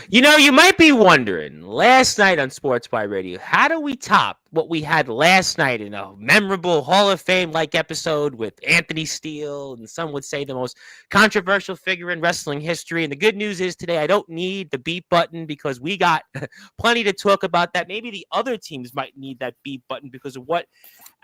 You know, you might be wondering, last night on Sportswire Radio, how do we top what we had last night in a memorable Hall of Fame-like episode with Anthony Steele, and some would say the most controversial figure in wrestling history? And the good news is today I don't need the beat button because we got plenty to talk about that. Maybe the other teams might need that beat button because of what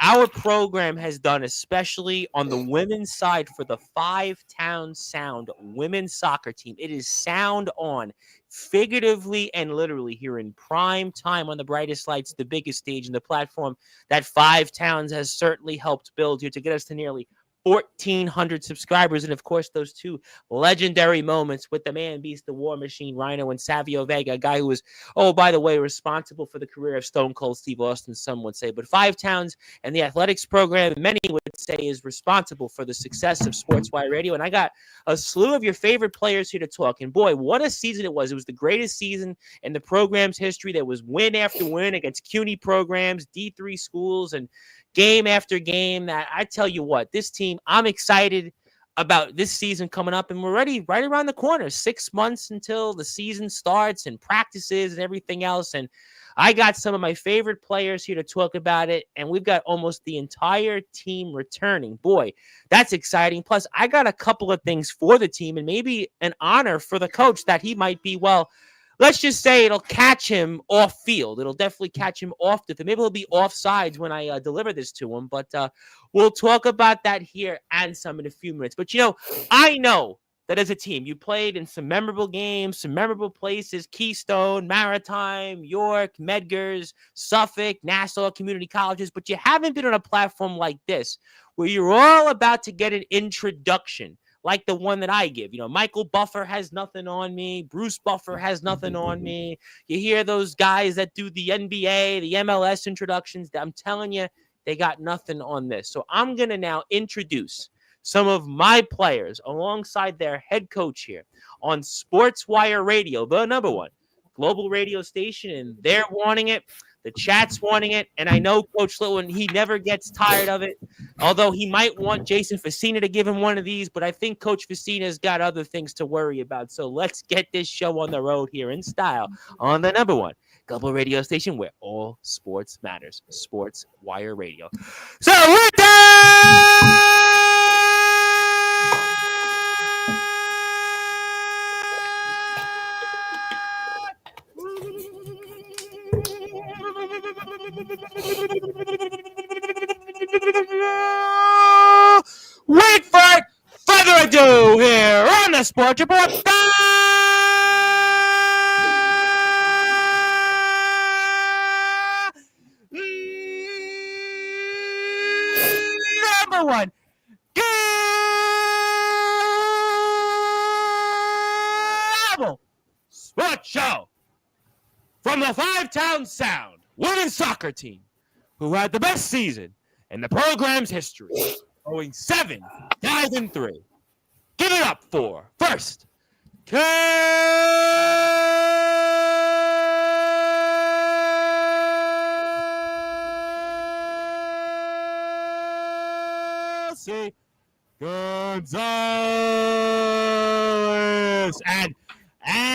our program has done, especially on the women's side for the Five Town Sound women's soccer team. It is sound on, figuratively and literally, here in prime time on the brightest lights, the biggest stage, and the platform that Five Towns has certainly helped build here to get us to nearly 1,400 subscribers. And of course, those two legendary moments with the man beast, the war machine, Rhino, and Savio Vega, a guy who was, oh, by the way, responsible for the career of Stone Cold Steve Austin, some would say. But Five Towns and the athletics program, many would say, is responsible for the success of Sportswire Radio. And I got a slew of your favorite players here to talk. And boy, what a season it was. It was the greatest season in the program's history. There was win after win against CUNY programs, D3 schools, and game after game. That I tell you what, this team, I'm excited about this season coming up, and we're ready right around the corner. 6 months until the season starts and practices and everything else. And I got some of my favorite players here to talk about it, and we've got almost the entire team returning. Boy, that's exciting. Plus, I got a couple of things for the team and maybe an honor for the coach that he might be, well, let's just say it'll catch him off field. It'll definitely catch him off the field. Maybe he'll be off sides when I deliver this to him. But we'll talk about that here and some in a few minutes. But, you know, I know that as a team, you played in some memorable games, some memorable places: Keystone, Maritime, York, Medgars, Suffolk, Nassau community colleges. But you haven't been on a platform like this where you're all about to get an introduction like the one that I give. You know, Michael Buffer has nothing on me. Bruce Buffer has nothing on me. You hear those guys that do the NBA, the MLS introductions. I'm telling you, they got nothing on this. So I'm going to now introduce some of my players alongside their head coach here on Sportswire Radio, the number one global radio station, and they're wanting it. The chat's wanting it, and I know Coach Litwin, he never gets tired of it, although he might want Jason Facina to give him one of these, but I think Coach Facina's got other things to worry about. So let's get this show on the road here in style on the number one global radio station where all sports matters, Sportswire Radio. So we're done! Wait for it! Further ado here on the Sports Report. Number one. Global Sports Show from the Five Town Sound women's soccer team, who had the best season in the program's history, going 7-5-3. Give it up for first, Kelsey Gonzalez and Anna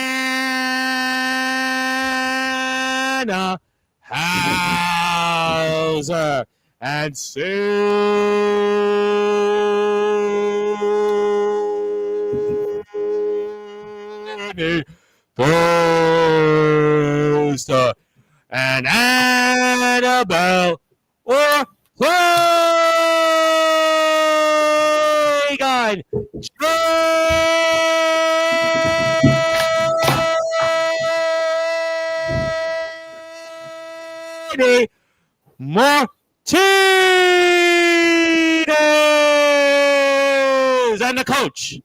Hauser and Sydney Forster and Annabelle Ortega. Martinez and the coach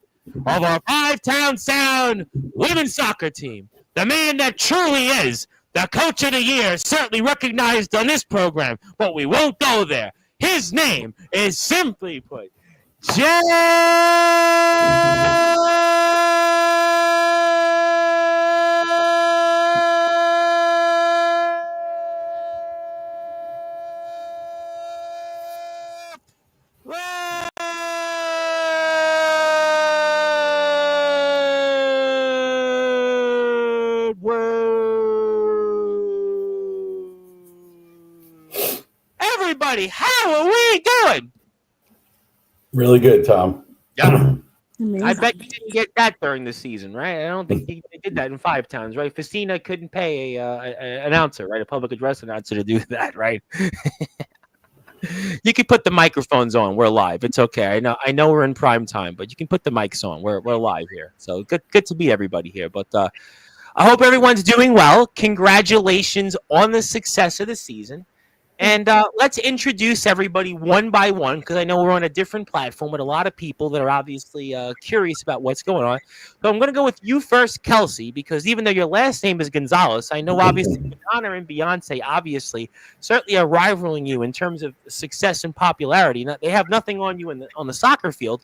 of our Five Town Sound women's soccer team, the man that truly is the coach of the year, certainly recognized on this program, but we won't go there. His name is, simply put, everybody. How are we doing? Really good, Tom. Yeah. Amazing. I bet you didn't get that during the season, right? I don't think they did that in 5 towns, right? Facina couldn't pay an announcer, right? A public address announcer to do that, right? You can put the microphones on. We're live. It's okay. I know we're in prime time, but you can put the mics on. We're live here. So good to meet everybody here. But I hope everyone's doing well. Congratulations on the success of the season. And let's introduce everybody one by one, because I know we're on a different platform with a lot of people that are obviously curious about what's going on. So I'm going to go with you first, Kelsey, because even though your last name is Gonzalez, I know obviously Madonna and Beyonce obviously certainly are rivaling you in terms of success and popularity. They have nothing on you on the soccer field.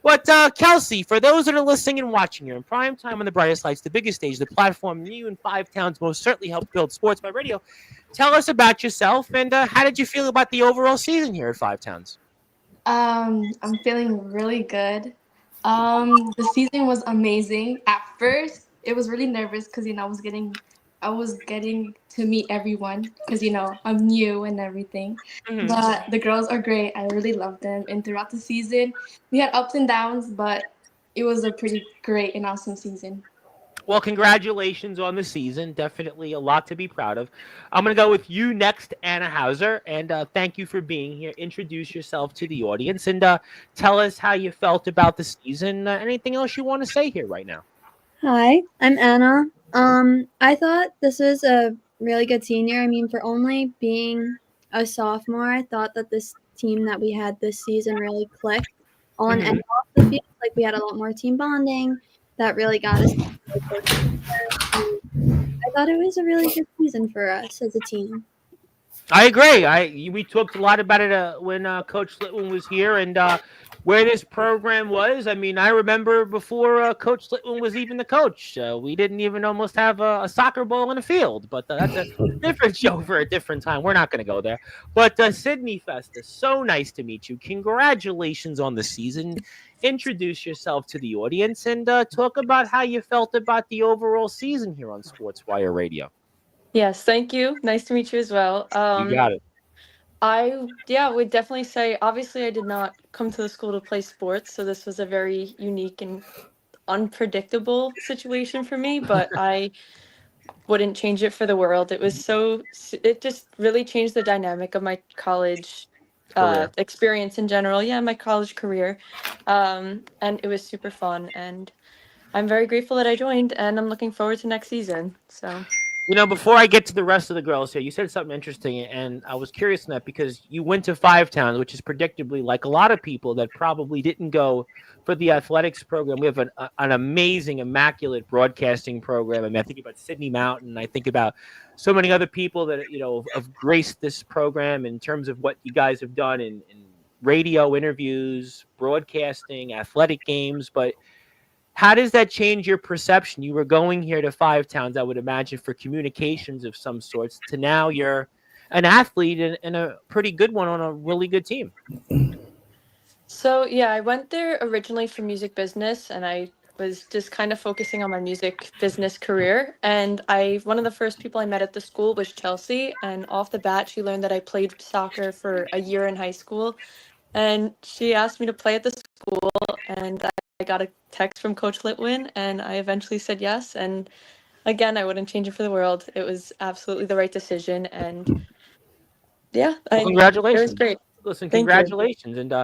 But Kelsey, for those that are listening and watching here in prime time on the brightest lights, the biggest stage, the platform you and 5 towns most certainly helped build Sports by Radio, tell us about yourself and how did you feel about the overall season here at 5 towns? I'm feeling really good. The season was amazing. At first, it was really nervous because I was getting to meet everyone because I'm new and everything. Mm-hmm. But the girls are great. I really love them. And throughout the season, we had ups and downs, but it was a pretty great and awesome season. Well, congratulations on the season. Definitely a lot to be proud of. I'm going to go with you next, Anna Hauser, and thank you for being here. Introduce yourself to the audience and tell us how you felt about the season. Anything else you want to say here right now? Hi, I'm Anna. I thought this was a really good senior. I mean, for only being a sophomore, I thought that this team that we had this season really clicked on and off the field. Like, we had a lot more team bonding. That really got us. I thought it was a really good season for us as a team. I agree. We talked a lot about it when Coach Litwin was here and where this program was. I mean, I remember before Coach Litwin was even the coach. We didn't even almost have a soccer ball in the field, but that's a different show for a different time. We're not going to go there. But Sydney Festus, so nice to meet you. Congratulations on the season. Introduce yourself to the audience and talk about how you felt about the overall season here on Sportswire Radio. Yes, thank you. Nice to meet you as well. You got it. I would definitely say, obviously I did not come to the school to play sports, so this was a very unique and unpredictable situation for me, but I wouldn't change it for the world. It just really changed the dynamic of my college experience in general. Yeah, my college career. And it was super fun, and I'm very grateful that I joined, and I'm looking forward to next season. So, before I get to the rest of the girls here, you said something interesting, and I was curious in that because you went to 5 towns, which is predictably like a lot of people that probably didn't go for the athletics program. We have an amazing, immaculate broadcasting program. I mean, I think about Sydney Mountain. I think about so many other people that have graced this program in terms of what you guys have done in radio interviews, broadcasting, athletic games, but how does that change your perception? You were going here to 5 towns, I would imagine, for communications of some sorts, to now you're an athlete and a pretty good one on a really good team. So, yeah, I went there originally for music business, and I was just kind of focusing on my music business career. And one of the first people I met at the school was Chelsea, and off the bat, she learned that I played soccer for a year in high school. And she asked me to play at the school, and I got a text from Coach Litwin, and I eventually said yes. And again, I wouldn't change it for the world. It was absolutely the right decision, and yeah, congratulations! It was great. Listen, Thank congratulations, and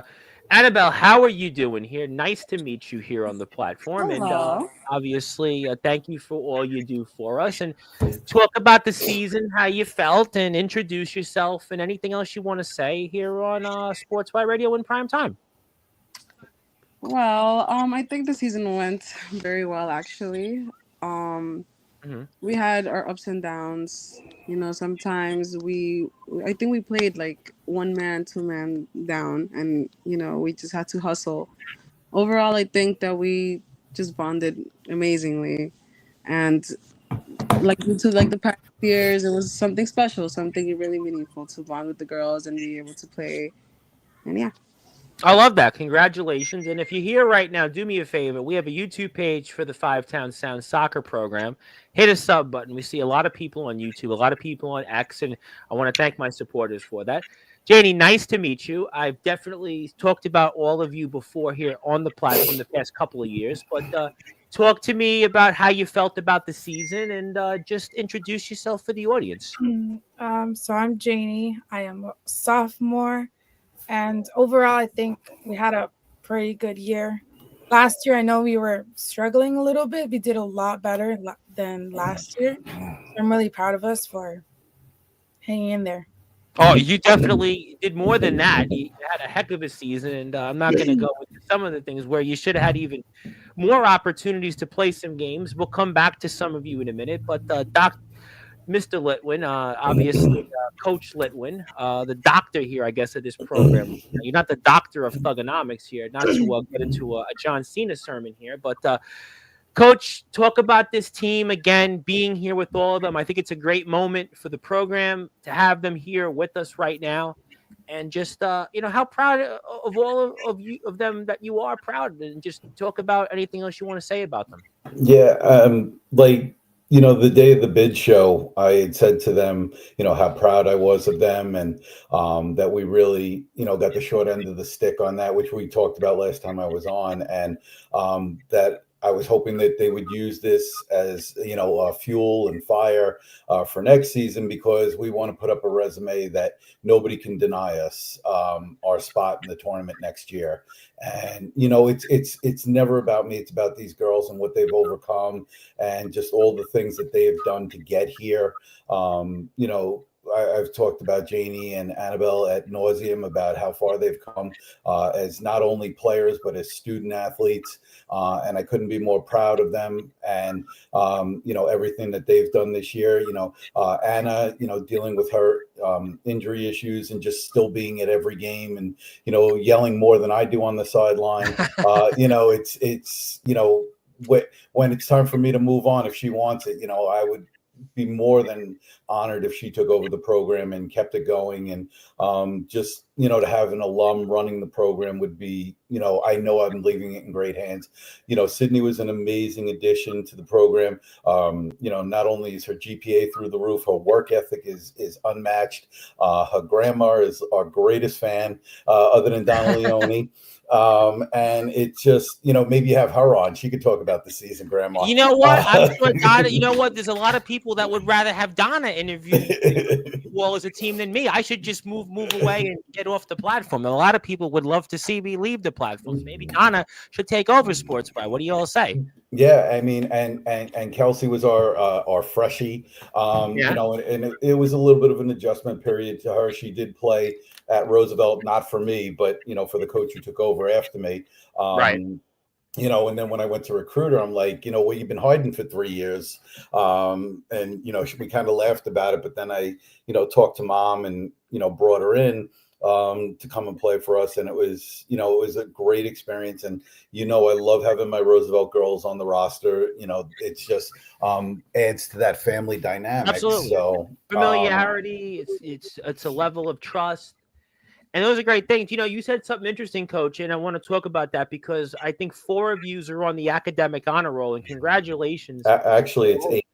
Annabelle, how are you doing here? Nice to meet you here on the platform, Hello. and obviously, thank you for all you do for us. And talk about the season, how you felt, and introduce yourself, and anything else you want to say here on Sportswire Radio in prime time. Well, I think the season went very well, actually. We had our ups and downs. Sometimes I think we played like 1 man, 2 man down, and we just had to hustle. Overall, I think that we just bonded amazingly, and like the past years, it was something special, something really meaningful to bond with the girls and be able to play. And yeah. I love that. Congratulations. And if you're here right now, do me a favor. We have a YouTube page for the 5 Town Sound soccer program. Hit a sub button. We see a lot of people on YouTube, a lot of people on X, and I want to thank my supporters for that. Janie, nice to meet you. I've definitely talked about all of you before here on the platform the past couple of years, but talk to me about how you felt about the season and just introduce yourself for the audience. So I'm Janie. I am a sophomore, and overall, I think we had a pretty good year. Last year, I know we were struggling a little bit. We did a lot better than last year. So I'm really proud of us for hanging in there. Oh, you definitely did more than that. You had a heck of a season, and I'm not going to go into some of the things where you should have had even more opportunities to play some games. We'll come back to some of you in a minute, but Mr. Litwin, obviously Coach Litwin, the doctor here, I guess, of this program. You're not the doctor of thugonomics here, not to get into a John Cena sermon here, but Coach, talk about this team again, being here with all of them. I think it's a great moment for the program to have them here with us right now, and just how proud of all of them that you are proud, and just talk about anything else you want to say about them. Yeah, the day of the bid show, I had said to them, how proud I was of them, and that we really, got the short end of the stick on that, which we talked about last time I was on, and that I was hoping that they would use this as, fuel and fire for next season, because we want to put up a resume that nobody can deny us our spot in the tournament next year. And, it's never about me. It's about these girls and what they've overcome and just all the things that they have done to get here. I've talked about Janie and Annabelle at nauseum about how far they've come as not only players, but as student athletes. And I couldn't be more proud of them and, everything that they've done this year. Anna, dealing with her injury issues and just still being at every game and, yelling more than I do on the sideline. When it's time for me to move on, if she wants it, I would be more than honored if she took over the program and kept it going. And just to have an alum running the program would be, I know I'm leaving it in great hands. Sydney was an amazing addition to the program. Not only is her GPA through the roof, her work ethic is unmatched. Her grandma is our greatest fan, other than Donna Leone. And it just, maybe have her on. She could talk about the season, Grandma. You know what? I'm sure Donna, you know what? There's a lot of people that would rather have Donna interview well as a team than me. I should just move away and get off the platform. And a lot of people would love to see me leave the platform. Maybe Donna should take over Sportswire. What do you all say? Yeah, I mean, and Kelsey was our freshie, and it was a little bit of an adjustment period to her. She did play at Roosevelt, not for me, but for the coach who took over after me. Right. And then when I went to recruit her, I'm like, well, you've been hiding for 3 years. And, we kind of laughed about it, but then I, talked to Mom and, brought her in to come and play for us. And it was a great experience. And, I love having my Roosevelt girls on the roster. It's just adds to that family dynamic. Absolutely. So familiarity, it's a level of trust. And those are great things. You said something interesting, Coach, and I want to talk about that because I think 4 of you are on the academic honor roll, and congratulations. Actually, it's 8.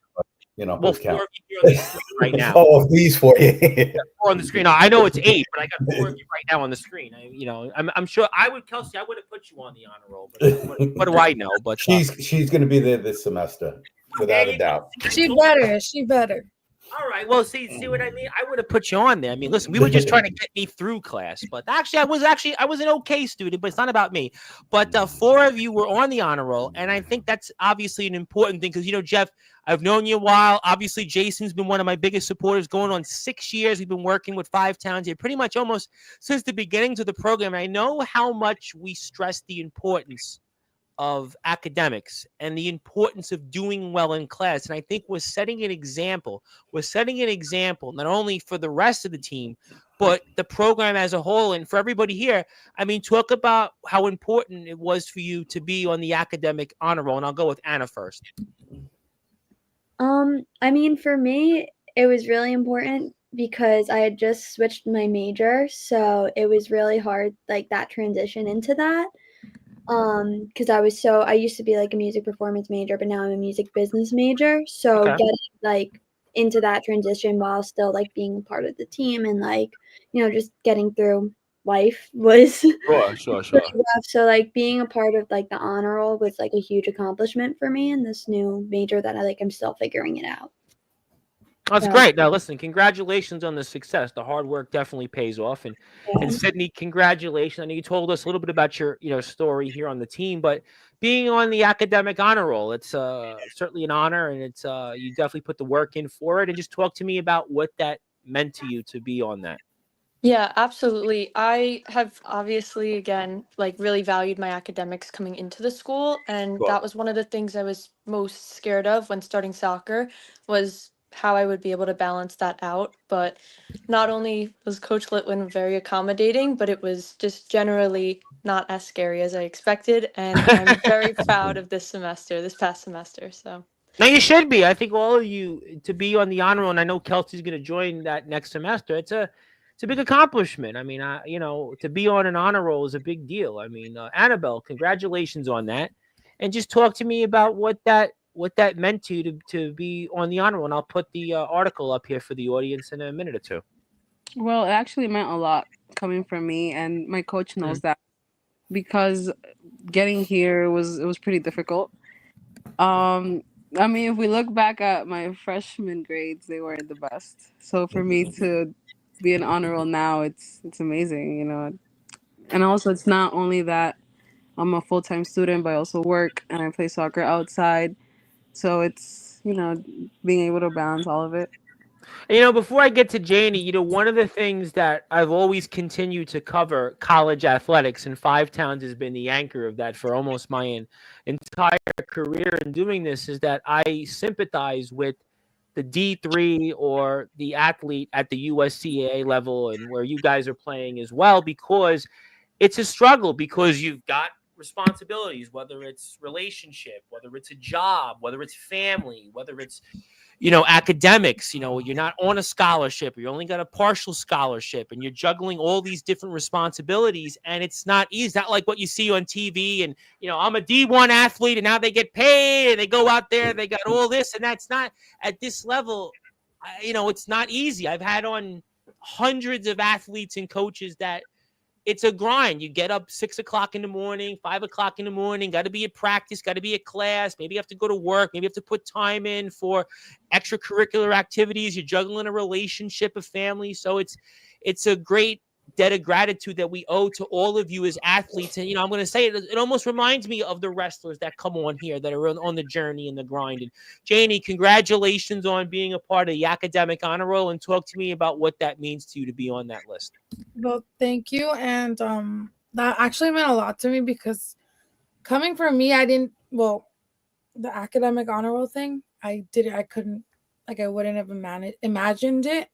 Well, 4 of you are on the screen right now. Oh, these 4. 4 on the screen. I know it's 8, but I got 4 of you right now on the screen. I'm sure Kelsey, I would have put you on the honor roll, but what do I know? But she's going to be there this semester, without a doubt. She better. All right. Well, see what I mean? I would have put you on there. I mean, listen, we were just trying to get me through class, but I was an okay student, but it's not about me. But 4 of you were on the honor roll, and I think that's obviously an important thing because, Jeff, I've known you a while. Obviously, Jason's been one of my biggest supporters going on 6 years. We've been working with 5 towns here pretty much almost since the beginnings of the program. And I know how much we stress the importance of academics and the importance of doing well in class. And I think we're setting an example. We're setting an example not only for the rest of the team, but the program as a whole. And for everybody here, I mean, talk about how important it was for you to be on the academic honor roll. And I'll go with Anna first. I mean, for me, it was really important because I had just switched my major. So it was really hard, like that transition into that. Because I used to be like a music performance major, but now I'm a music business major. So getting like into that transition while still like being a part of the team and like, just getting through life was Sure. really rough. So like being a part of like the honor roll was like a huge accomplishment for me in this new major that I'm still figuring it out. That's So, great. Now, listen, congratulations on the success. The hard work definitely pays off. And yeah. Sydney, congratulations. I know you told us a little bit about your story here on the team, but being on the academic honor roll, it's certainly an honor, and it's you definitely put the work in for it. And just talk to me about what that meant to you to be on that. Yeah, absolutely. I have obviously, again, like really valued my academics coming into the school, and Sure. that was one of the things I was most scared of when starting soccer was how I would be able to balance that out. But not only was Coach Litwin very accommodating, but it was just generally not as scary as I expected, and I'm very proud of this past semester. So. Now you should be. I think all of you to be on the honor roll, and I know Kelsey's going to join that next semester. It's a big accomplishment. I mean, to be on an honor roll is a big deal. I mean, Annabelle, congratulations on that, and just talk to me about what that meant to you to be on the honor roll. And I'll put the article up here for the audience in a minute or two. Well, it actually meant a lot coming from me, and my coach knows that because getting here was pretty difficult. I mean, if we look back at my freshman grades, they weren't the best. So for me to be an honor roll now, it's amazing, And also, it's not only that I'm a full-time student, but I also work and I play soccer outside. So it's, being able to balance all of it. Before I get to Janie, one of the things that I've always continued to cover college athletics, and Five Towns has been the anchor of that for almost my entire career in doing this, is that I sympathize with the D3 or the athlete at the USCAA level and where you guys are playing as well, because it's a struggle, because you've got responsibilities, whether it's relationship, whether it's a job, whether it's family, whether it's academics. You're not on a scholarship, you only got a partial scholarship, and you're juggling all these different responsibilities, and it's not easy. It's not like what you see on TV, and I'm a D1 athlete and now they get paid and they go out there, they got all this, and that's not at this level. It's not easy. I've had on hundreds of athletes and coaches that it's a grind. You get up 6 o'clock in the morning, 5 o'clock in the morning, got to be at practice, got to be at class. Maybe you have to go to work. Maybe you have to put time in for extracurricular activities. You're juggling a relationship, a family. So it's a great debt of gratitude that we owe to all of you as athletes. And, I'm going to say it almost reminds me of the wrestlers that come on here that are on the journey and the grind. And Janie, congratulations on being a part of the academic honor roll, and talk to me about what that means to you to be on that list. Well, thank you. And that actually meant a lot to me, because coming from me, the academic honor roll thing, I couldn't, I wouldn't have imagined it.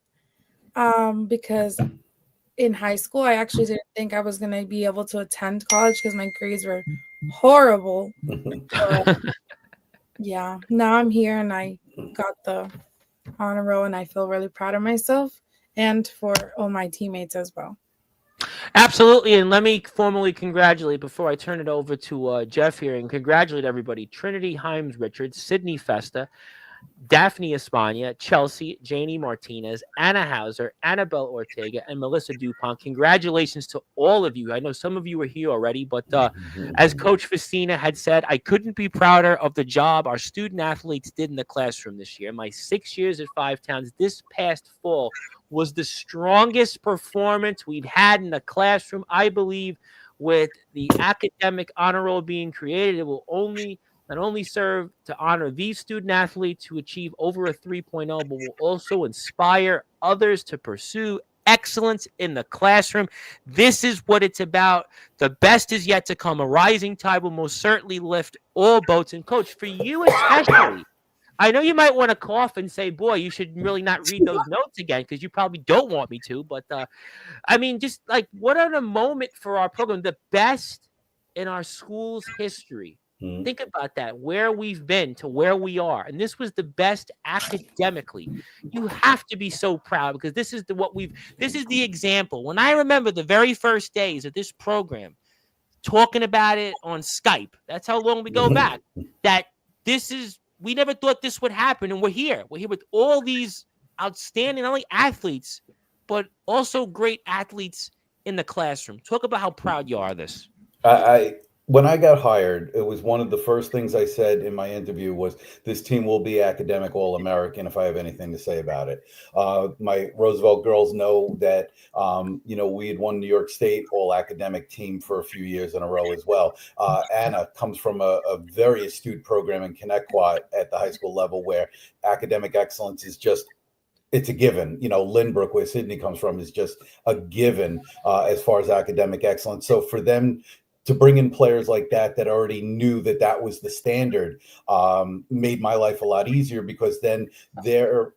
Because in high school, I actually didn't think I was going to be able to attend college because my grades were horrible. But yeah, now I'm here and I got the honor roll, and I feel really proud of myself and for all my teammates as well. Absolutely. And let me formally congratulate, before I turn it over to Jeff here, and congratulate everybody: Trinity Himes Richards, Sydney Festa, Daphne Espana, Chelsea, Janie Martinez, Anna Hauser, Annabelle Ortega, and Melissa Dupont. Congratulations to all of you. I know some of you were here already, but as Coach Festina had said, I couldn't be prouder of the job our student athletes did in the classroom this year. My 6 years at Five Towns this past fall was the strongest performance we've had in the classroom. I believe with the academic honor roll being created, it will not only serve to honor these student athletes who achieve over a 3.0, but will also inspire others to pursue excellence in the classroom. This is what it's about. The best is yet to come. A rising tide will most certainly lift all boats. And Coach, for you especially, I know you might want to cough and say, boy, you should really not read those notes again, because you probably don't want me to. But I mean, just like, what a moment for our program, the best in our school's history. Think about that, where we've been to where we are. And this was the best academically. You have to be so proud, because this is the example. When I remember the very first days of this program, talking about it on Skype, that's how long we go back, that this is we never thought this would happen, and we're here. We're here with all these outstanding, not only athletes, but also great athletes in the classroom. Talk about how proud you are of this. I when I got hired, it was one of the first things I said in my interview was this team will be academic All-American if I have anything to say about it. My Roosevelt girls know that we had won New York State All-Academic team for a few years in a row as well. Anna comes from a very astute program in Connecticut at the high school level where academic excellence is just it's a given. Lynbrook, where Sydney comes from, is just a given as far as academic excellence. So for them to bring in players like that already knew that was the standard made my life a lot easier because then their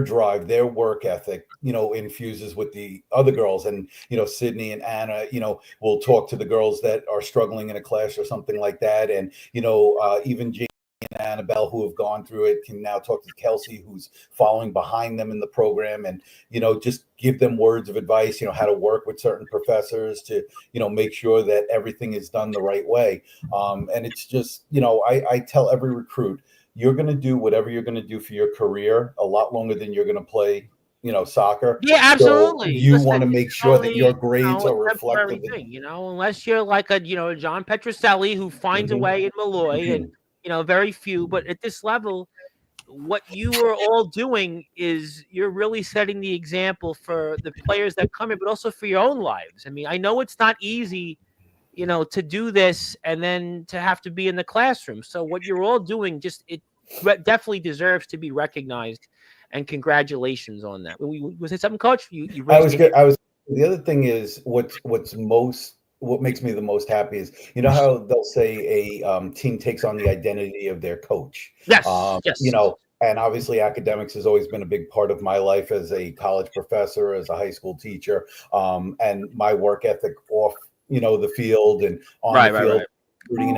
drive, their work ethic, infuses with the other girls. And, Sydney and Anna, will talk to the girls that are struggling in a class or something like that. And, even Jane and Annabelle, who have gone through it, can now talk to Kelsey, who's following behind them in the program, and just give them words of advice, how to work with certain professors to make sure that everything is done the right way. And it's just I tell every recruit, you're going to do whatever you're going to do for your career a lot longer than you're going to play soccer. Yeah, absolutely. So you want to make sure that your grades are reflective. Unless you're like a John Petroselli who finds a way in Malloy, and very few. But at this level, what you are all doing is you're really setting the example for the players that come in, but also for your own lives. I mean, I know it's not easy, to do this and then to have to be in the classroom. So what you're all doing, it definitely deserves to be recognized. And congratulations on that. Was it something, Coach? I was good. The other thing is what makes me the most happy is how they'll say a team takes on the identity of their coach. Yes. Yes. And obviously academics has always been a big part of my life as a college professor, as a high school teacher, and my work ethic off the field and on the field, recruiting and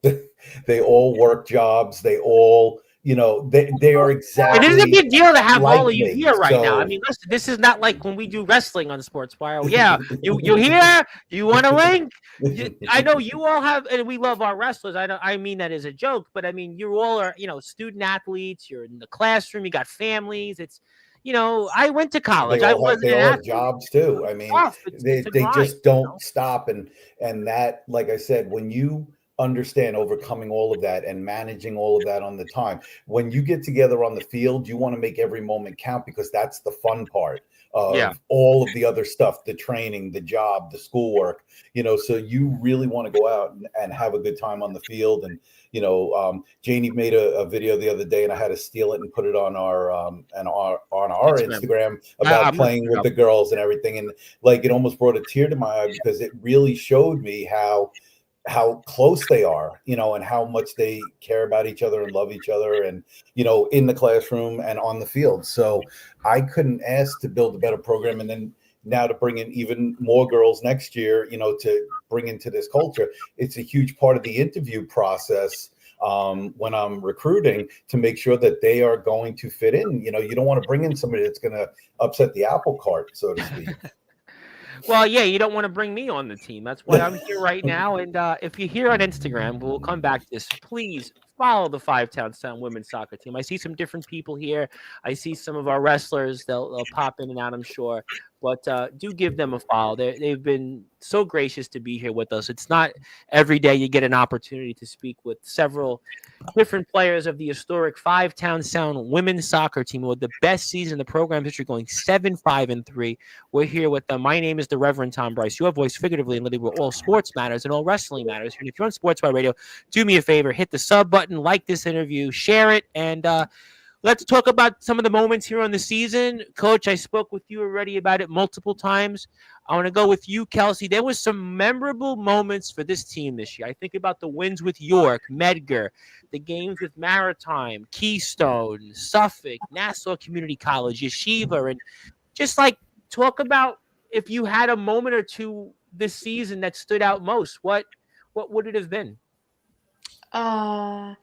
everything. They all work jobs. They all they are exactly. It is a big deal to have all of you here right now. I mean, listen, this is not like when we do wrestling on Sportzwire. Yeah, you here? You want a link? I know you all have, and we love our wrestlers. I mean that as a joke, but I mean you all are student athletes. You're in the classroom. You got families. It's I went to college. They all have jobs too. I mean, they just don't stop, and that, like I said, when you understand overcoming all of that and managing all of that on the time, when you get together on the field, you want to make every moment count because that's the fun part of all of the other stuff, the training, the job, the schoolwork, so you really want to go out and have a good time on the field. And Janie made a video the other day and I had to steal it and put it on our Instagram about playing with the girls and everything, and like it almost brought a tear to my eye because it really showed me how close they are, and how much they care about each other and love each other, and in the classroom and on the field. So I couldn't ask to build a better program, and then now to bring in even more girls next year, to bring into this culture. It's a huge part of the interview process when I'm recruiting, to make sure that they are going to fit in. You don't want to bring in somebody that's going to upset the apple cart, so to speak. Well, yeah, you don't want to bring me on the team. That's why I'm here right now. And if you're here on Instagram, we'll come back to this. Please follow the Five-Town Sound women's soccer team. I see some different people here. I see some of our wrestlers. They'll pop in and out, I'm sure. But do give them a follow. They've been so gracious to be here with us. It's not every day you get an opportunity to speak with several different players of the historic Five-Town Sound women's soccer team with the best season in the program history, going 7-5-3. We're here with them. My name is the Reverend Tom Bryce, your voice figuratively and literally where all sports matters and all wrestling matters. And if you're on Sportswire Radio, do me a favor, hit the sub button, like this interview, share it, and let's talk about some of the moments here on the season. Coach, I spoke with you already about it multiple times. I want to go with you, Kelsey. There was some memorable moments for this team this year. I think about the wins with York, Medgar, the games with Maritime, Keystone, Suffolk, Nassau Community College, Yeshiva, and just like talk about if you had a moment or two this season that stood out most. What would it have been? A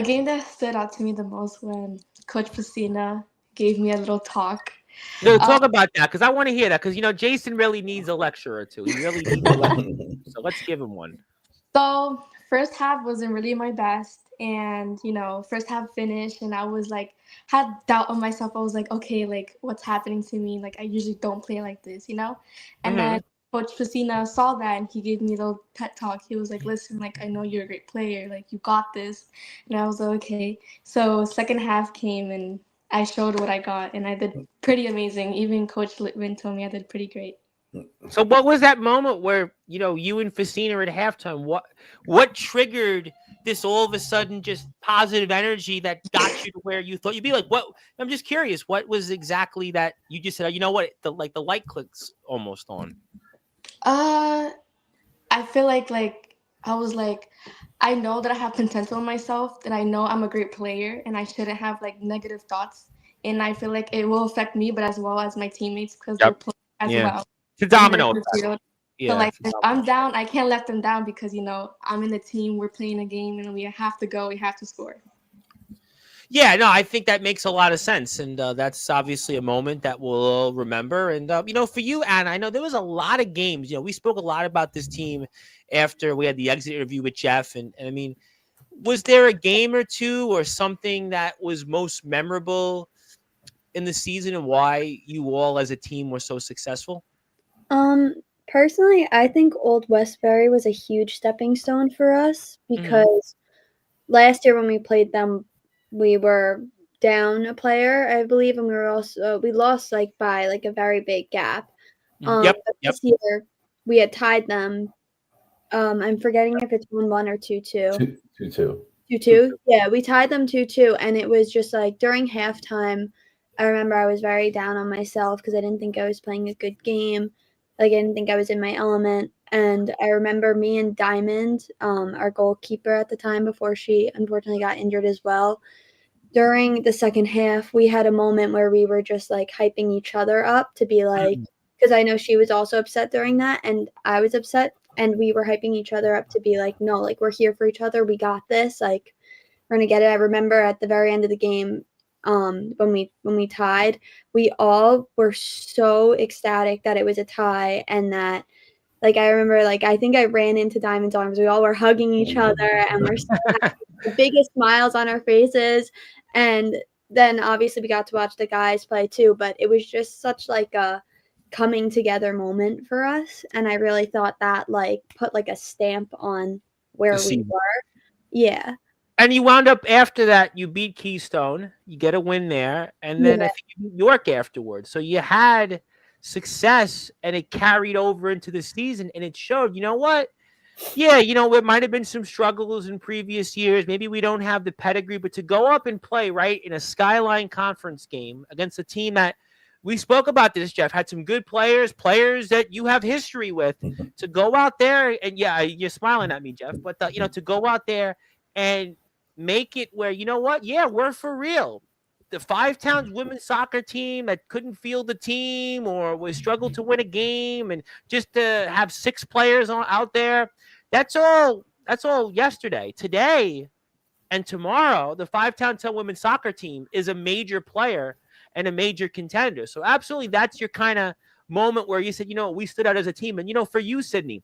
game that stood out to me the most when Coach Pacina gave me a little talk. No, talk about that, because I want to hear that, because Jason really needs a lecture or two. He really needs a lecture, so let's give him one. So first half wasn't really my best, and first half finished, and I was like had doubt on myself. I was like, okay, like what's happening to me? Like I usually don't play like this. And Mm-hmm. then Coach Facina saw that, and he gave me a little pet talk. He was like, listen, like I know you're a great player, like you got this, and I was like, okay. So second half came, and I showed what I got, and I did pretty amazing. Even Coach Litvin told me I did pretty great. So what was that moment where you and Facina at halftime? What triggered this all of a sudden just positive energy that got you to where you thought you'd be? Like what? I'm just curious. What was exactly that you just said? You know what? The light clicks almost on. Uh, I feel like I was like, I know that I have potential in myself, that I know I'm a great player, and I shouldn't have like negative thoughts. And I feel like it will affect me, but as well as my teammates because they're Yep. playing as Yeah. well. It's a And they're domino in the effect. field. So Yeah. like It's a if domino I'm down, I can't let them down because I'm in the team, we're playing a game, and we have to go, we have to score. Yeah, no, I think that makes a lot of sense, and that's obviously a moment that we'll all remember. And for you, Anna, I know there was a lot of games. We spoke a lot about this team after we had the exit interview with Jeff, and I mean, was there a game or two or something that was most memorable in the season, and why you all as a team were so successful? Personally, I think Old Westbury was a huge stepping stone for us because last year when we played them, we were down a player, I believe, and we lost like by like a very big gap. Yep. But this year we had tied them. I'm forgetting if it's 1-1 or 2-2. 2-2. 2-2. Yeah, we tied them 2-2, and it was just like during halftime. I remember I was very down on myself because I didn't think I was playing a good game. Like I didn't think I was in my element. And I remember me and Diamond, our goalkeeper at the time before she unfortunately got injured as well. During the second half, we had a moment where we were just like hyping each other up to be like, because I know she was also upset during that, and I was upset, and we were hyping each other up to be like, no, like we're here for each other, we got this, like we're gonna get it. I remember at the very end of the game, when we tied, we all were so ecstatic that it was a tie, and that like I remember like I think I ran into Diamond's arms. We all were hugging each other, and we're so happy, the biggest smiles on our faces. And then obviously we got to watch the guys play too, but it was just such like a coming together moment for us, and I really thought that like put like a stamp on where The we season. were. Yeah. And you wound up after that, you beat Keystone, you get a win there, and then I Yeah. think you beat York afterwards. So you had success, and it carried over into the season, and it showed. You know what? Yeah, it might have been some struggles in previous years. Maybe we don't have the pedigree, but to go up and play right in a Skyline Conference game against a team that we spoke about this, Jeff, had some good players that you have history with, to go out there and yeah, you're smiling at me, Jeff, but to go out there and make it where what? Yeah, we're for real. The Five Towns women's soccer team that couldn't field the team or was struggled to win a game, and just to have six players out there, that's all. That's all yesterday. Today and tomorrow, the Five Town women's soccer team is a major player and a major contender. So absolutely, that's your kind of moment where you said, we stood out as a team. And for you, Sydney,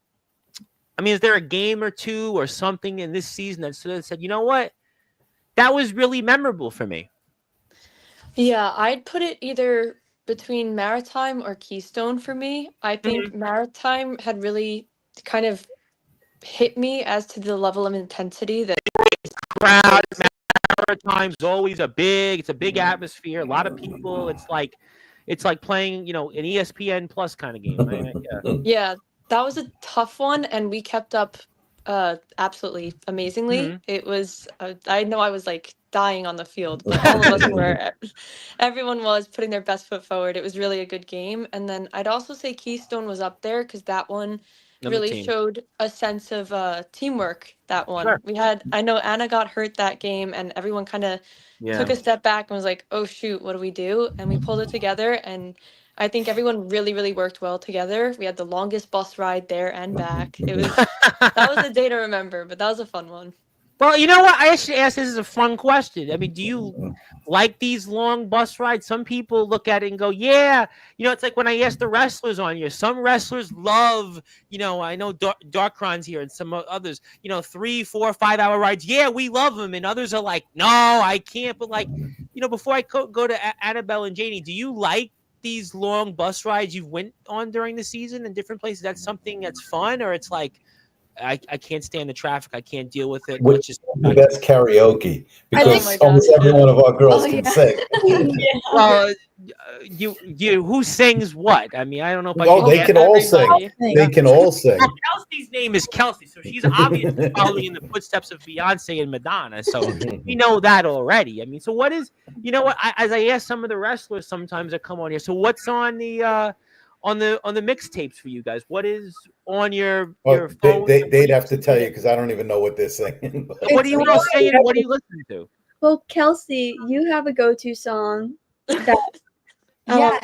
I mean, is there a game or two or something in this season that said, you know what, that was really memorable for me? Yeah, I'd put it either between Maritime or Keystone for me. I think Maritime had really kind of hit me as to the level of intensity that Crowd, Maritime's always it's a big atmosphere, a lot of people. It's like playing, an ESPN Plus kind of game. Right? Yeah. Yeah, that was a tough one, and we kept up absolutely amazingly. It was I know I was like dying on the field, but all of us were. Everyone was putting their best foot forward. It was really a good game. And then I'd also say Keystone was up there because that one really showed a sense of teamwork. That one. Sure. I know Anna got hurt that game, and everyone kind of took a step back and was like, oh shoot, what do we do? And we pulled it together, and I think everyone really, really worked well together. We had the longest bus ride there and back. That was a day to remember, but that was a fun one. Well, you know what? I actually asked this as a fun question. I mean, do you like these long bus rides? Some people look at it and go, yeah. It's like when I asked the wrestlers on here. Some wrestlers love, I know Darkron's here and some others, 3, 4, 5 hour rides. Yeah, we love them. And others are like, no, I can't. But like, before I go to Annabelle and Janie, do you like these long bus rides you've went on during the season in different places? That's something that's fun, or it's like, I can't stand the traffic. I can't deal with it. With Let's just the best karaoke I Oh think my because God. almost every one of our girls Oh, can yeah. sing. Yeah. well, who sings what? I mean, I don't know if I Oh, can they get can all sing. everybody. They can all sing. Well, Kelsey's name is Kelsey, so she's obviously following in the footsteps of Beyonce and Madonna. So we know that already. I mean, so what is? You know what? As I ask some of the wrestlers sometimes that come on here. So what's on the mixtapes for you guys? What is on your Well, phone? they'd have to tell you because I don't even know what they're singing. So what are you all saying? And what are you listening to? Well, Kelsey, you have a go-to song that Yeah,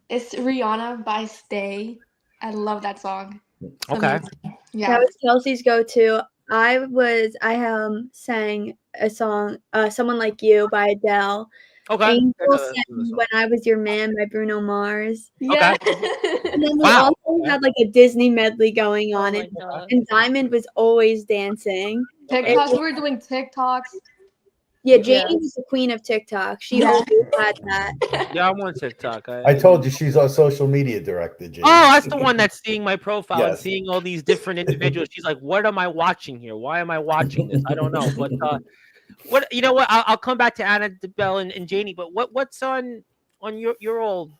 it's Rihanna by Stay. I love that song. It's Okay. amazing. that Yeah. was Kelsey's go-to. I sang a song, "Someone Like You" by Adele. Okay. "Angel That's Sent a Me song. When I Was Your Man" by Bruno Mars. Yeah. And then we Wow. also had like a Disney medley going Oh on, my God. and Diamond was always dancing. TikToks. We were doing TikToks. Yeah, Yeah. Janie was the queen of TikTok. She Yeah. always had that. Yeah, I'm on TikTok. I told you she's our social media director, Jane. Oh, that's the one that's seeing my profile and Yes. seeing all these different individuals. She's like, "What am I watching here? Why am I watching this? I don't know." But what you know what? I'll come back to Annabelle and Janie. But what's on your old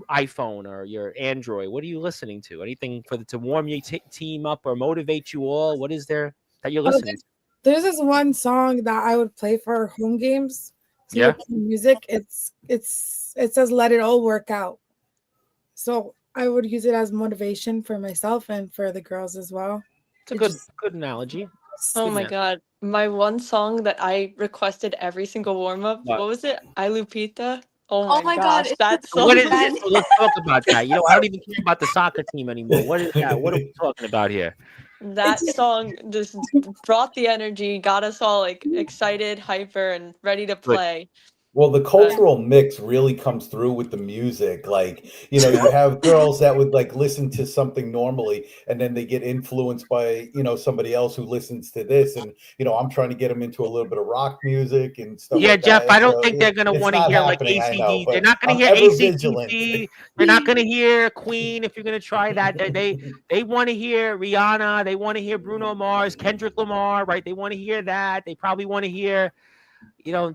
iPhone or your Android? What are you listening to? Anything to warm your team up or motivate you all? What is there that you're listening to? There's this one song that I would play for home games. So Yeah. music. It says "Let It All Work Out." So I would use it as motivation for myself and for the girls as well. It's a good analogy. Oh my God. My one song that I requested every single warm up, What? what was it? I Lupita. Oh Oh my my God, gosh, it's that so song. What is bad. it? So let's talk about that. I don't even care about the soccer team anymore. What is that? What are we talking about here? That song just brought the energy, got us all like excited, hyper, and ready to play. Well, the cultural mix really comes through with the music. Like, you have girls that would like listen to something normally and then they get influenced by, somebody else who listens to this. And, I'm trying to get them into a little bit of rock music and stuff Yeah, like Jeff, that. I don't So think they're going to it's want to not hear like happening, I know, ACD. They're but not going to I'm hear ever vigilant. ACDC. They're not going to hear Queen if you're going to try that. They want to hear Rihanna. They want to hear Bruno Mars, Kendrick Lamar, right? They want to hear that. They probably want to hear,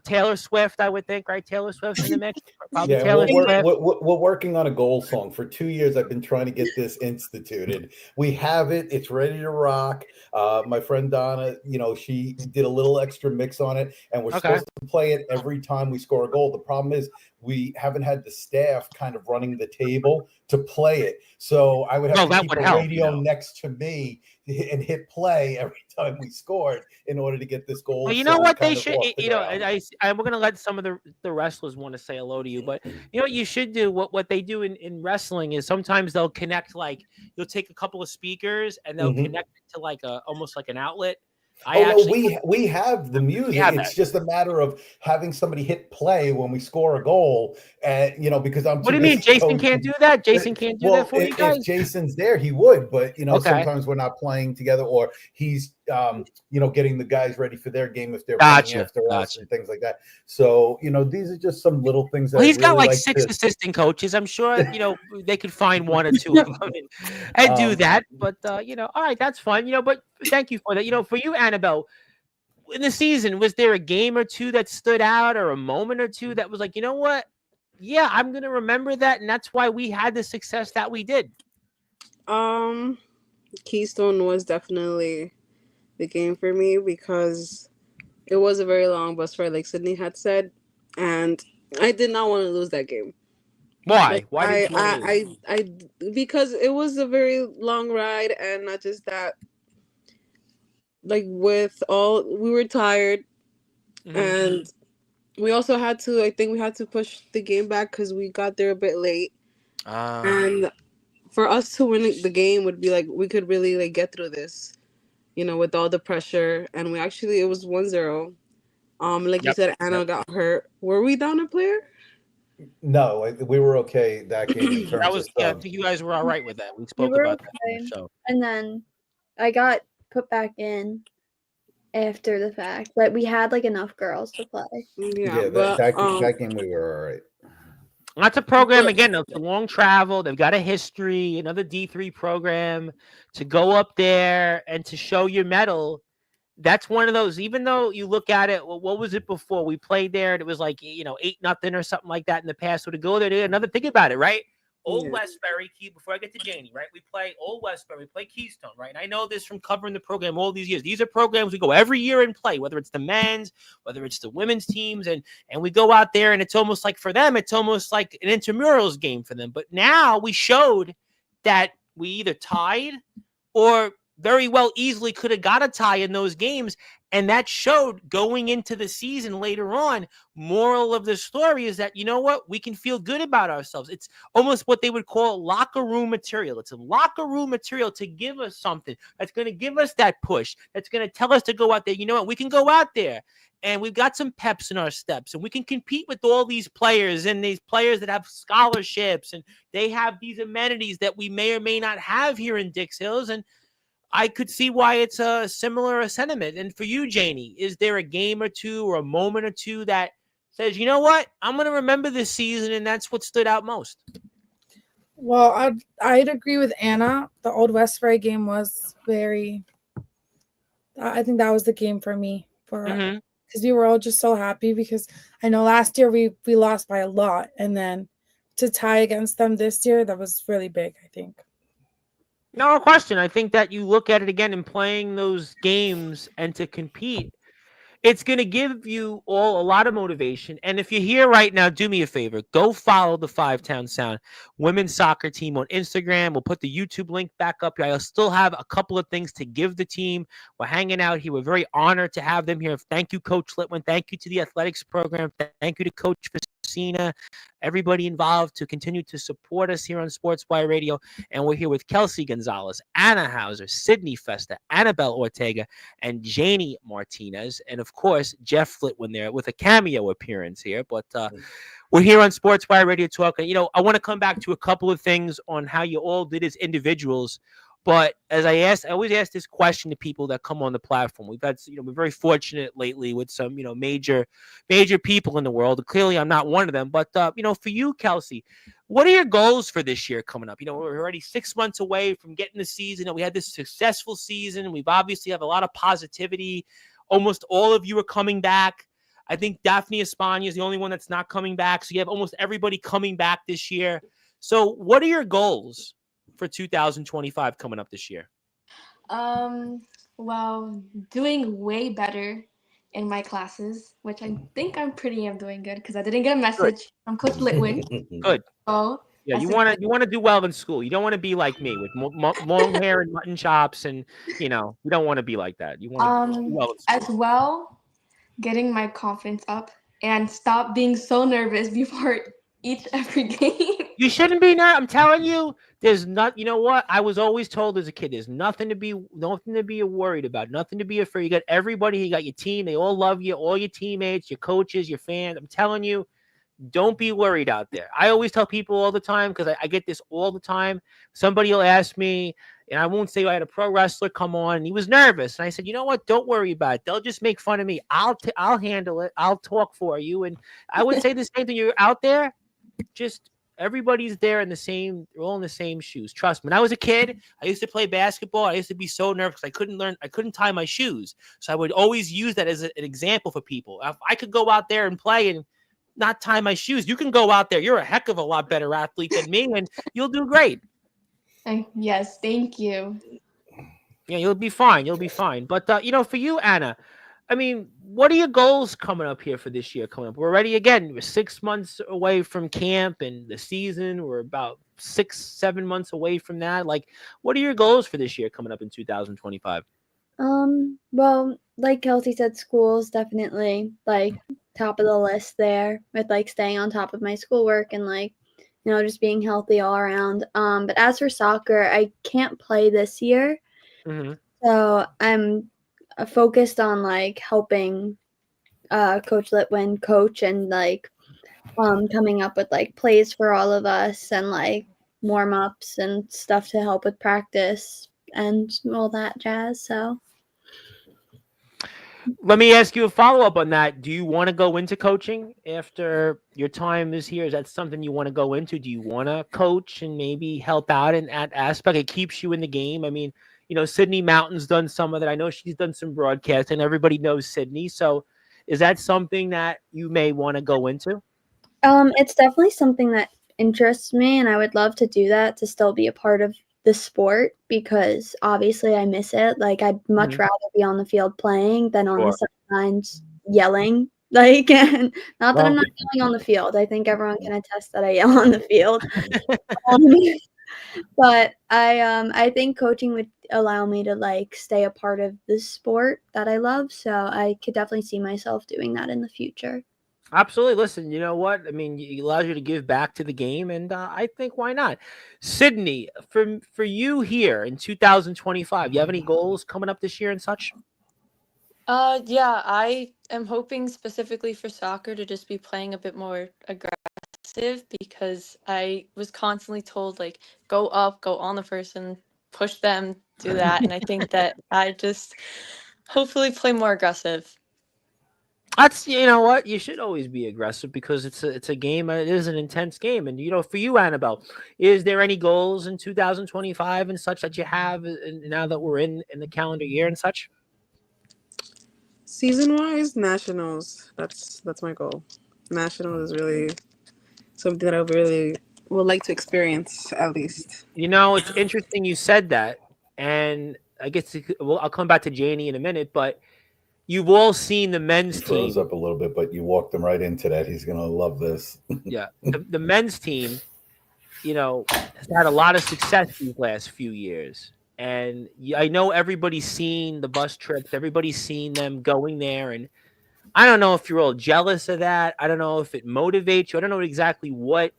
Taylor Swift, I would think, right? Taylor Swift's in the mix. Probably Yeah, Taylor Swift. we're working on a goal song. For 2 years, I've been trying to get this instituted. We have it. It's ready to rock. My friend Donna, she did a little extra mix on it, and we're supposed to play it every time we score a goal. The problem is we haven't had the staff kind of running the table to play it. So I would have to keep a radio next to me and hit play every time we scored in order to get this goal. Well, you know what they should, we're going to let some of the wrestlers want to say hello to you, but you know what you should do? What they do in wrestling is sometimes they'll connect, like you'll take a couple of speakers and they'll connect it to like almost like an outlet. We have the music. It's just a matter of having somebody hit play when we score a goal, and because I'm. What do you mean, Jason can't do that? Jason can't do that for you guys. If Jason's there, he would, but sometimes we're not playing together, or he's getting the guys ready for their game if they're playing after us and things like that. So these are just some little things. That He's really got like 6 assistant coaches. I'm sure they could find 1 or 2 of them and do that. But all right, that's fun. But thank you for that. For you, Annabelle, in the season, was there a game or two that stood out, or a moment or two that was like, you know what? Yeah, I'm gonna remember that, and that's why we had the success that we did. Keystone was definitely the game for me because it was a very long bus ride, like Sydney had said, and I did not want to lose that game. Why? Like, Why did you I because it was a very long ride, and not just that. Like we were tired, and we also had to. I think we had to push the game back because we got there a bit late, and for us to win the game would be like we could really like get through this, with all the pressure. And it was 1-0. Like you Yep. said, Anna got hurt. Were we down a player? No, we were okay that game in That terms of was I subs. think you guys were all right with that. We We spoke were about that on okay. the show. And then I got put back in after the fact. Like we had like enough girls to play. Yeah, that game we were all right. That's a program again. It's a long travel. They've got a history. Another D3 program to go up there and to show your medal. That's one of those. Even though you look at it, well, what was it before we played there? And it was like 8-0 or something like that in the past. So to go there, another think about it, right? Old Westbury, before I get to Janie, right? We play Old Westbury, we play Keystone, right? And I know this from covering the program all these years. These are programs we go every year and play, whether it's the men's, whether it's the women's teams, and we go out there, and it's almost like for them, it's almost like an intramurals game for them. But now we showed that we either tied or very well easily could have got a tie in those games. And that showed going into the season later on. Moral of the story is that, you know what? We can feel good about ourselves. It's almost what they would call locker room material. It's a locker room material to give us something that's going to give us that push. That's going to tell us to go out there. You know what? We can go out there and we've got some peps in our steps and we can compete with all these players and these players that have scholarships and they have these amenities that we may or may not have here in Dix Hills. And I could see why it's a similar sentiment. And for you, Janie, is there a game or two or a moment or two that says, you know what, I'm going to remember this season, and that's what stood out most? Well, I'd agree with Anna. The Old Westbury game was very. I think that was the game for me because we were all just so happy because I know last year we lost by a lot, and then to tie against them this year, that was really big, I think. No question. I think that you look at it again in playing those games and to compete, it's going to give you all a lot of motivation. And if you're here right now, do me a favor. Go follow the Five Town Sound women's soccer team on Instagram. We'll put the YouTube link back up here. I'll still have a couple of things to give the team. We're hanging out here. We're very honored to have them here. Thank you, Coach Litwin. Thank you to the athletics program. Thank you to Coach Facina, everybody involved to continue to support us here on Sportswire Radio. And we're here with Kelsey Gonzalez, Anna Hauser, Sydney Festa, Annabelle Ortega, and Janie Martinez. And of course, Jeff Flitwin there with a cameo appearance here. But we're here on Sportswire Radio talking. I want to come back to a couple of things on how you all did as individuals. But as I always ask this question to people that come on the platform. We've had, we're very fortunate lately with some, major people in the world. Clearly, I'm not one of them. But, for you, Kelsey, what are your goals for this year coming up? We're already 6 months away from getting the season. We had this successful season. We've obviously have a lot of positivity. Almost all of you are coming back. I think Daphne Espana is the only one that's not coming back. So you have almost everybody coming back this year. So what are your goals for 2025 coming up this year? Well, doing way better in my classes, which I think I'm doing good because I didn't get a message from Coach Litwin. Good. Oh, yeah, you want to do well in school. You don't want to be like me with long hair and mutton chops, and you don't want to be like that. You want to do well in school. As well, getting my confidence up and stop being so nervous before every game. You shouldn't be nervous. I'm telling you, there's not. You know what? I was always told as a kid, there's nothing to be worried about, nothing to be afraid. You got everybody. You got your team. They all love you. All your teammates, your coaches, your fans. I'm telling you, don't be worried out there. I always tell people all the time because I get this all the time. Somebody will ask me, and I won't say I had a pro wrestler come on, and he was nervous. And I said, you know what? Don't worry about it. They'll just make fun of me. I'll handle it. I'll talk for you. And I would say the same thing. You're out there. Just everybody's there in the same, they're all in the same shoes. Trust me. When I was a kid, I used to play basketball. I used to be so nervous I couldn't tie my shoes. So I would always use that as an example for people. If I could go out there and play and not tie my shoes, you can go out there. You're a heck of a lot better athlete than me, and you'll do great. Yes, thank you. Yeah, you'll be fine. You'll be fine. But, for you, Anna, I mean, what are your goals coming up here for this year coming up? We're already, again, we're 6 months away from camp and the season. We're about 6-7 months away from that. Like, what are your goals for this year coming up in 2025? Well, like Kelsey said, school's definitely, top of the list there with, staying on top of my schoolwork and, just being healthy all around. But as for soccer, I can't play this year. Mm-hmm. So I'm focused on like helping Coach Litwin coach and like coming up with like plays for all of us and like warm ups and stuff to help with practice and all that jazz. So Let me ask you a follow up on that. Do you want to go into coaching after your time is here? Is that something you want to go into? Do you want to coach and maybe help out in that aspect? It keeps you in the game. I mean, Sydney Mountain's done some of that. I know she's done some broadcasting. Everybody knows Sydney. So is that something that you may want to go into? it's definitely something that interests me, and I would love to do that to still be a part of the sport because obviously I miss it. Like I'd much rather be on the field playing than on the sidelines yelling. Like, and not that I'm not yelling on the field. I think everyone can attest that I yell on the field. But I think coaching would allow me to like stay a part of the sport that I love. So I could definitely see myself doing that in the future. Absolutely. Listen, you know what? I mean, it allows you to give back to the game, and I think why not? Sydney, for you here in 2025, you have any goals coming up this year and such? Yeah, I am hoping specifically for soccer to just be playing a bit more aggressive because I was constantly told like go up, go on the person, push them, do that, and I think that I just hopefully play more aggressive. That's you know what you should always be aggressive because it's a game. It is an intense game, and for you, Annabelle, is there any goals in 2025 and such that you have now that we're in the calendar year and such? Season wise, nationals. That's my goal. Nationals is really something that I really would like to experience at least. It's interesting you said that, and I guess I'll come back to Janie in a minute, but you've all seen the men's He froze team. up a little bit, but you walked him right into that. He's going to love this. Yeah, the men's team, has had a lot of success these last few years. And I know everybody's seen the bus trips, everybody's seen them going there. And I don't know if you're all jealous of that. I don't know if it motivates you. I don't know exactly what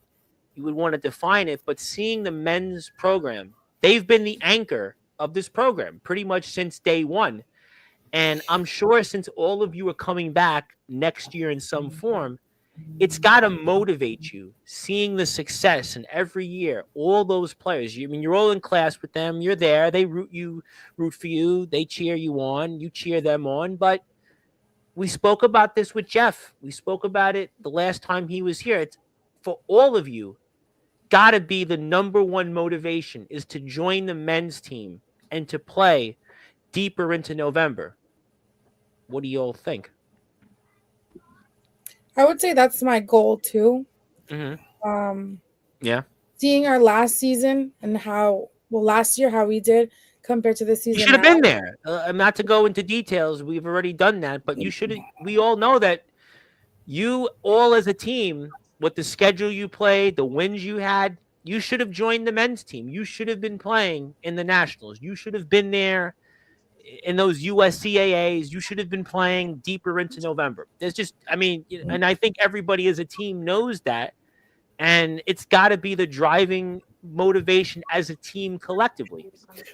you would want to define it, but seeing the men's program, they've been the anchor of this program pretty much since day one. And I'm sure since all of you are coming back next year in some form, it's got to motivate you seeing the success and every year all those players. I mean, you're all in class with them, you're there, they root for you, they cheer you on, you cheer them on. But we spoke about this with Jeff, we spoke about it the last time he was here. It's for all of you, got to be the number one motivation is to join the men's team and to play deeper into November. What do you all think? I would say that's my goal too. Yeah. Seeing our last season and last year how we did compared to this season. You should have been there. Not to go into details, we've already done that, but you should. We all know that you all as a team, with the schedule you played, the wins you had, you should have joined the men's team. You should have been playing in the Nationals. You should have been there in those USCAAs. You should have been playing deeper into November. There's just, I mean, and I think everybody as a team knows that. And it's got to be the driving motivation as a team collectively.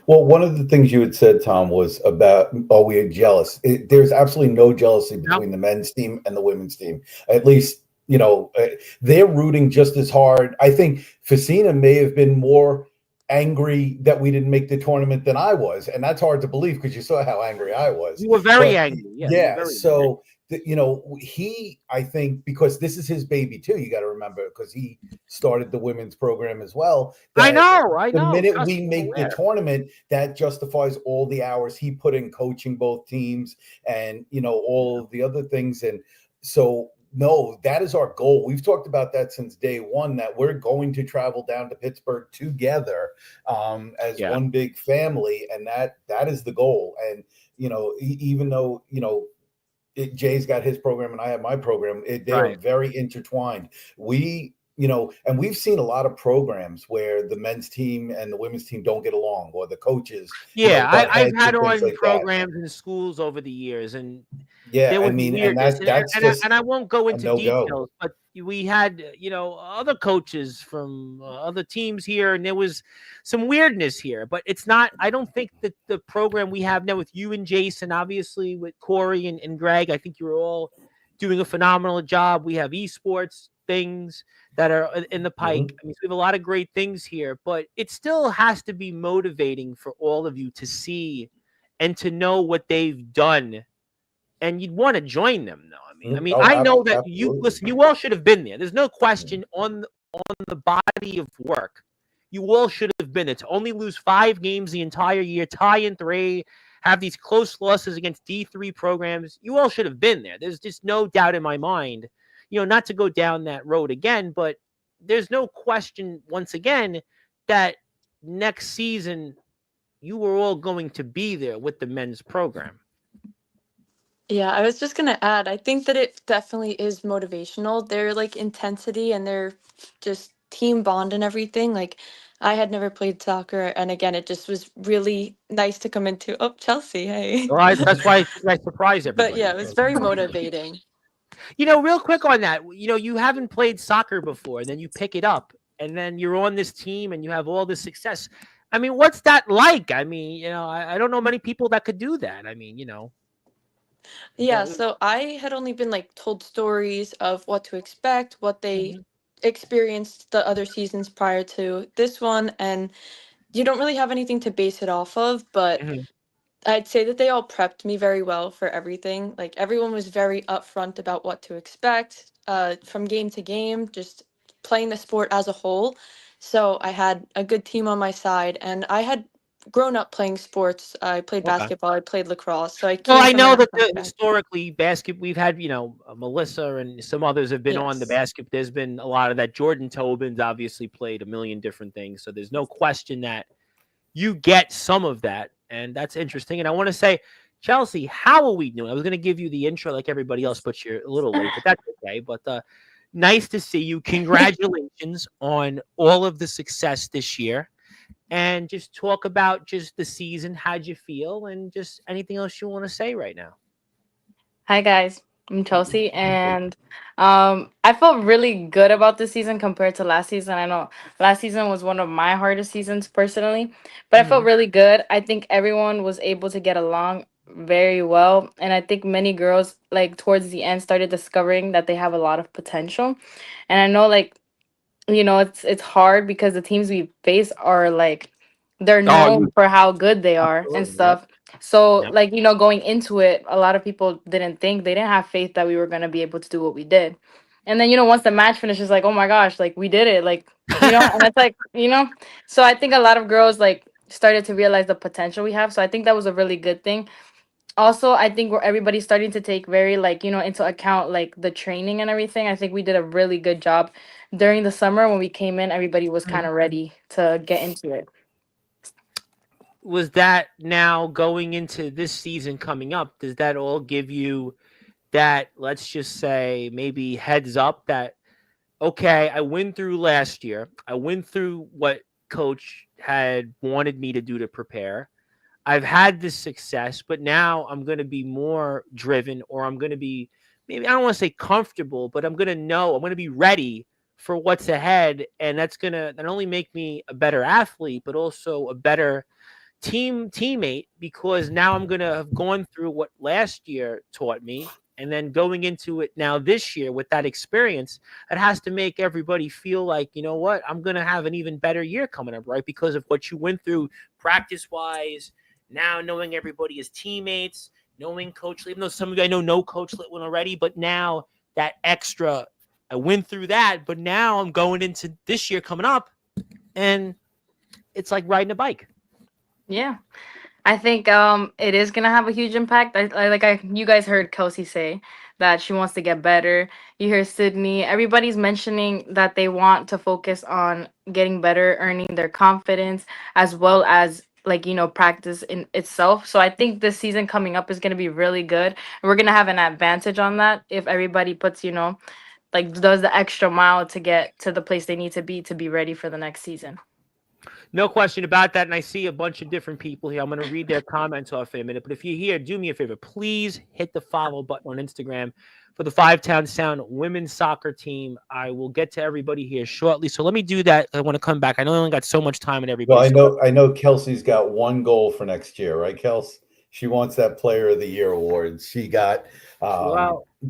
Well, one of the things you had said, Tom, was about, we are jealous. There's absolutely no jealousy between the men's team and the women's team. At least, they're rooting just as hard. I think Facina may have been more angry that we didn't make the tournament than I was. And that's hard to believe because you saw how angry I was. You were very angry. Yeah. So, I think because this is his baby too, you got to remember because he started the women's program as well. I know. The minute we make the tournament, that justifies all the hours he put in coaching both teams and, all of the other things. And so, no, that is our goal. We've talked about that since day one, that we're going to travel down to Pittsburgh together as one big family. And that is the goal. And, even though, Jay's got his program and I have my program, they are very intertwined. We and we've seen a lot of programs where the men's team and the women's team don't get along, or the coaches, Yeah, butt I've heads had and things on like that. programs in schools over the years, and Yeah, there I was mean, and weirdness, that's and just I won't go a into no go. details, but we had other coaches from other teams here, and there was some weirdness here. But it's not. I don't think that the program we have now with you and Jason, obviously with Corey and Greg, I think you're all doing a phenomenal job. We have esports things that are in the pike. Mhm. I mean, so we have a lot of great things here, but it still has to be motivating for all of you to see and to know what they've done, and you'd want to join them though. I mean, Oh, I know that you absolutely. listen, you all should have been there. There's no question on the body of work. You all should have been there. To only lose 5 games the entire year, tie in 3, have these close losses against D3 programs. You all should have been there. There's just no doubt in my mind. Not to go down that road again, but there's no question once again that next season you were all going to be there with the men's program. Yeah, I was just gonna add, I think that it definitely is motivational. Their like intensity and their just team bond and everything. Like I had never played soccer, and again, it just was really nice to come into. Oh, Chelsea, hey. Well, that's why I surprise But yeah, everybody. it was very motivating. Real quick on that, you haven't played soccer before, and then you pick it up, and then you're on this team, and you have all this success. I mean, what's that like? I mean, I don't know many people that could do that. I mean, Yeah, so I had only been like told stories of what to expect, what they Mhm, experienced the other seasons prior to this one, and you don't really have anything to base it off of, but mhm. I'd say that they all prepped me very well for everything. Like everyone was very upfront about what to expect, from game to game, just playing the sport as a whole. So I had a good team on my side, and I had grown up playing sports. I played Okay. basketball, I played lacrosse, so I Well, came I from know that that background. historically we've had, Melissa and some others have been on the Yes. basket. There's been a lot of that. Jordan Tobin's obviously played a million different things. So there's no question that you get some of that. And that's interesting. And I want to say, Chelsea, how are we doing? I was going to give you the intro like everybody else, but you're a little late, but that's okay. But nice to see you. Congratulations on all of the success this year. And just talk about just the season. How'd you feel? And just anything else you want to say right now. Hi guys, I'm Chelsea, and I felt really good about this season compared to last season. I know last season was one of my hardest seasons personally, but I felt Mhm. really good. I think everyone was able to get along very well, and I think many girls like towards the end started discovering that they have a lot of potential. And I know like it's hard because the teams we face are like they're Oh, you known for how good they are and absolutely. Yep. stuff. So Yep. like going into it, a lot of people they didn't have faith that we were going to be able to do what we did. And then once the match finishes, like, oh my gosh, like we did it, like and it's like so I think a lot of girls like started to realize the potential we have. So I think that was a really good thing. Also, I think where everybody's starting to take very like into account like the training and everything. I think we did a really good job during the summer. When we came in, everybody was kind Mhm. of ready to get into it. Was that now going into this season coming up? Does that all give you that, let's just say, maybe heads up that, okay, I went through last year. I went through what coach had wanted me to do to prepare. I've had this success, but now I'm going to be more driven, or I'm going to be, maybe I don't want to say comfortable, but I'm going to know, I'm going to be ready for what's ahead. And that's going to not only make me a better athlete, but also a better teammate, because now I'm going to have gone through what last year taught me, and then going into it now this year with that experience. It has to make everybody feel like, you know what, I'm going to have an even better year coming up, right? Because of what you went through practice wise, now knowing everybody as teammates, knowing Coach Lee, even though some of you I know Coach Litwin already, but now that extra, I went through that, but now I'm going into this year coming up, and it's like riding a bike. Yeah. I think it is gonna have a huge impact. You guys heard Kelsey say that she wants to get better. You hear Sydney. Everybody's mentioning that they want to focus on getting better, earning their confidence, as well as like practice in itself. So I think this season coming up is gonna be really good. We're gonna have an advantage on that if everybody puts like does the extra mile to get to the place they need to be ready for the next season. No question about that. And I see a bunch of different people here. I'm going to read their comments off in a minute. But if you're here, do me a favor. Please hit the follow button on Instagram for the Five Town Sound women's soccer team. I will get to everybody here shortly. So let me do that. I want to come back. I know I only got so much time and everybody. Well, I know Kelsey's got one goal for next year, right, Kelsey? She wants that Player of the Year award. She got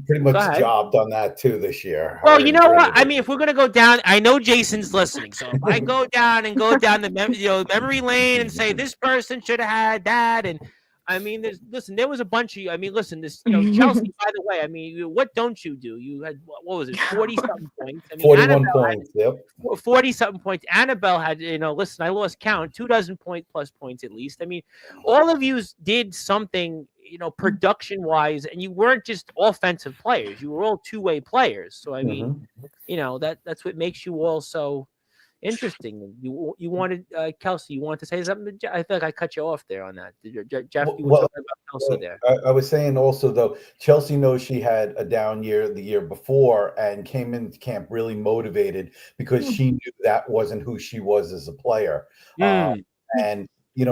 pretty much jobbed on that too this year. Well, you know what? I mean, if we're gonna go down, I know Jason's listening. So if I go down the memory lane and say this person should have had that, and I mean, there was a bunch of. I mean, listen, Chelsea. By the way, I mean, what don't you do? You had what was it, 40-something points? I mean, 41 points. Yep. 40-something points. Annabelle had, listen, I lost count, 24 plus points at least. I mean, all of you did something, production-wise, and you weren't just offensive players. You were all two-way players. So, I mean, that's what makes you all so interesting. You wanted, Kelsey, you wanted to say something? I feel like I cut you off there on that. Jeff, you were talking about Kelsey there. I was saying also, though, Chelsea knows she had a down year the year before and came into camp really motivated because she knew that wasn't who she was as a player. And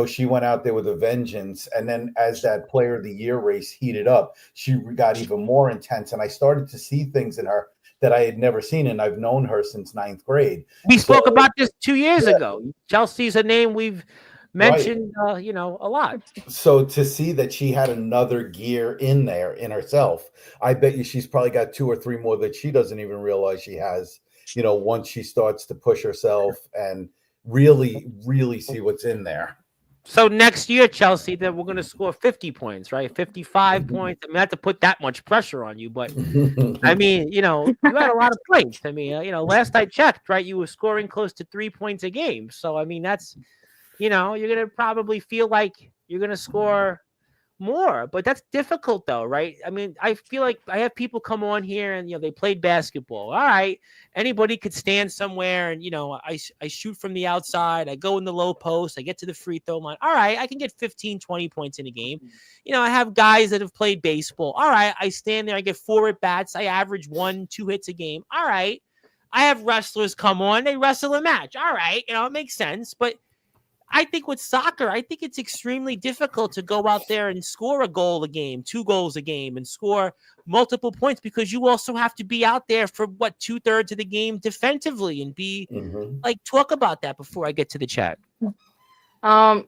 she went out there with a vengeance. And then as that Player of the Year race heated up, she got even more intense. And I started to see things in her that I had never seen. And I've known her since 9th grade. We spoke about this 2 years ago. Chelsea's a name we've mentioned, a lot. So to see that she had another gear in there in herself, I bet you she's probably got 2 or 3 more that she doesn't even realize she has, once she starts to push herself and really, really see what's in there. So next year, Chelsea, then we're going to score 50 points, right? 55 points. I mean, not to put that much pressure on you, but I mean, you had a lot of points. I mean, last I checked, right, you were scoring close to 3 points a game. So, I mean, that's, you're going to probably feel like you're going to score more, but that's difficult though, right? I mean, I feel like I have people come on here and, they played basketball. All right. Anybody could stand somewhere and, I shoot from the outside. I go in the low post. I get to the free throw line. All right. I can get 15, 20 points in a game. I have guys that have played baseball. All right. I stand there. I get 4 at bats. I average 1-2 hits a game. All right. I have wrestlers come on. They wrestle a match. All right. It makes sense. But I think with soccer, I think it's extremely difficult to go out there and score a goal a game, 2 goals a game, and score multiple points because you also have to be out there for 2/3 of the game defensively and be talk about that before I get to the chat.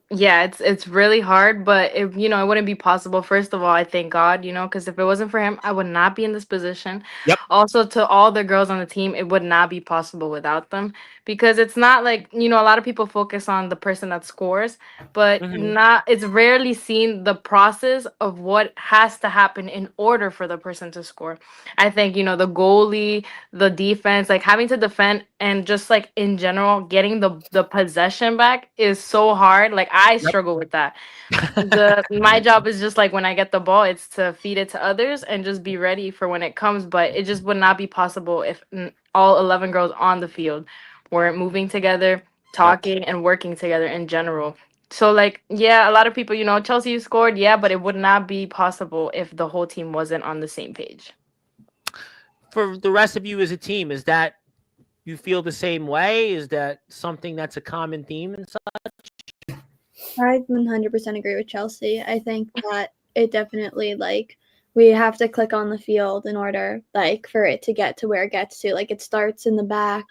Yeah, it's really hard, but it wouldn't be possible. First of all, I thank God, because if it wasn't for him, I would not be in this position. Yep. Also, to all the girls on the team, it would not be possible without them because it's not like, a lot of people focus on the person that scores, but it's rarely seen the process of what has to happen in order for the person to score. I think, the goalie, the defense, like having to defend and just like in general, getting the possession back is so hard. Like I struggle with that. My job is just like when I get the ball, it's to feed it to others and just be ready for when it comes. But it just would not be possible if all 11 girls on the field weren't moving together, talking and working together in general. So like, yeah, a lot of people, Chelsea scored, but it would not be possible if the whole team wasn't on the same page. For the rest of you as a team, is that you feel the same way? Is that something that's a common theme and such? I 100% agree with Chelsea. I think that it definitely, we have to click on the field in order, for it to get to where it gets to. It starts in the back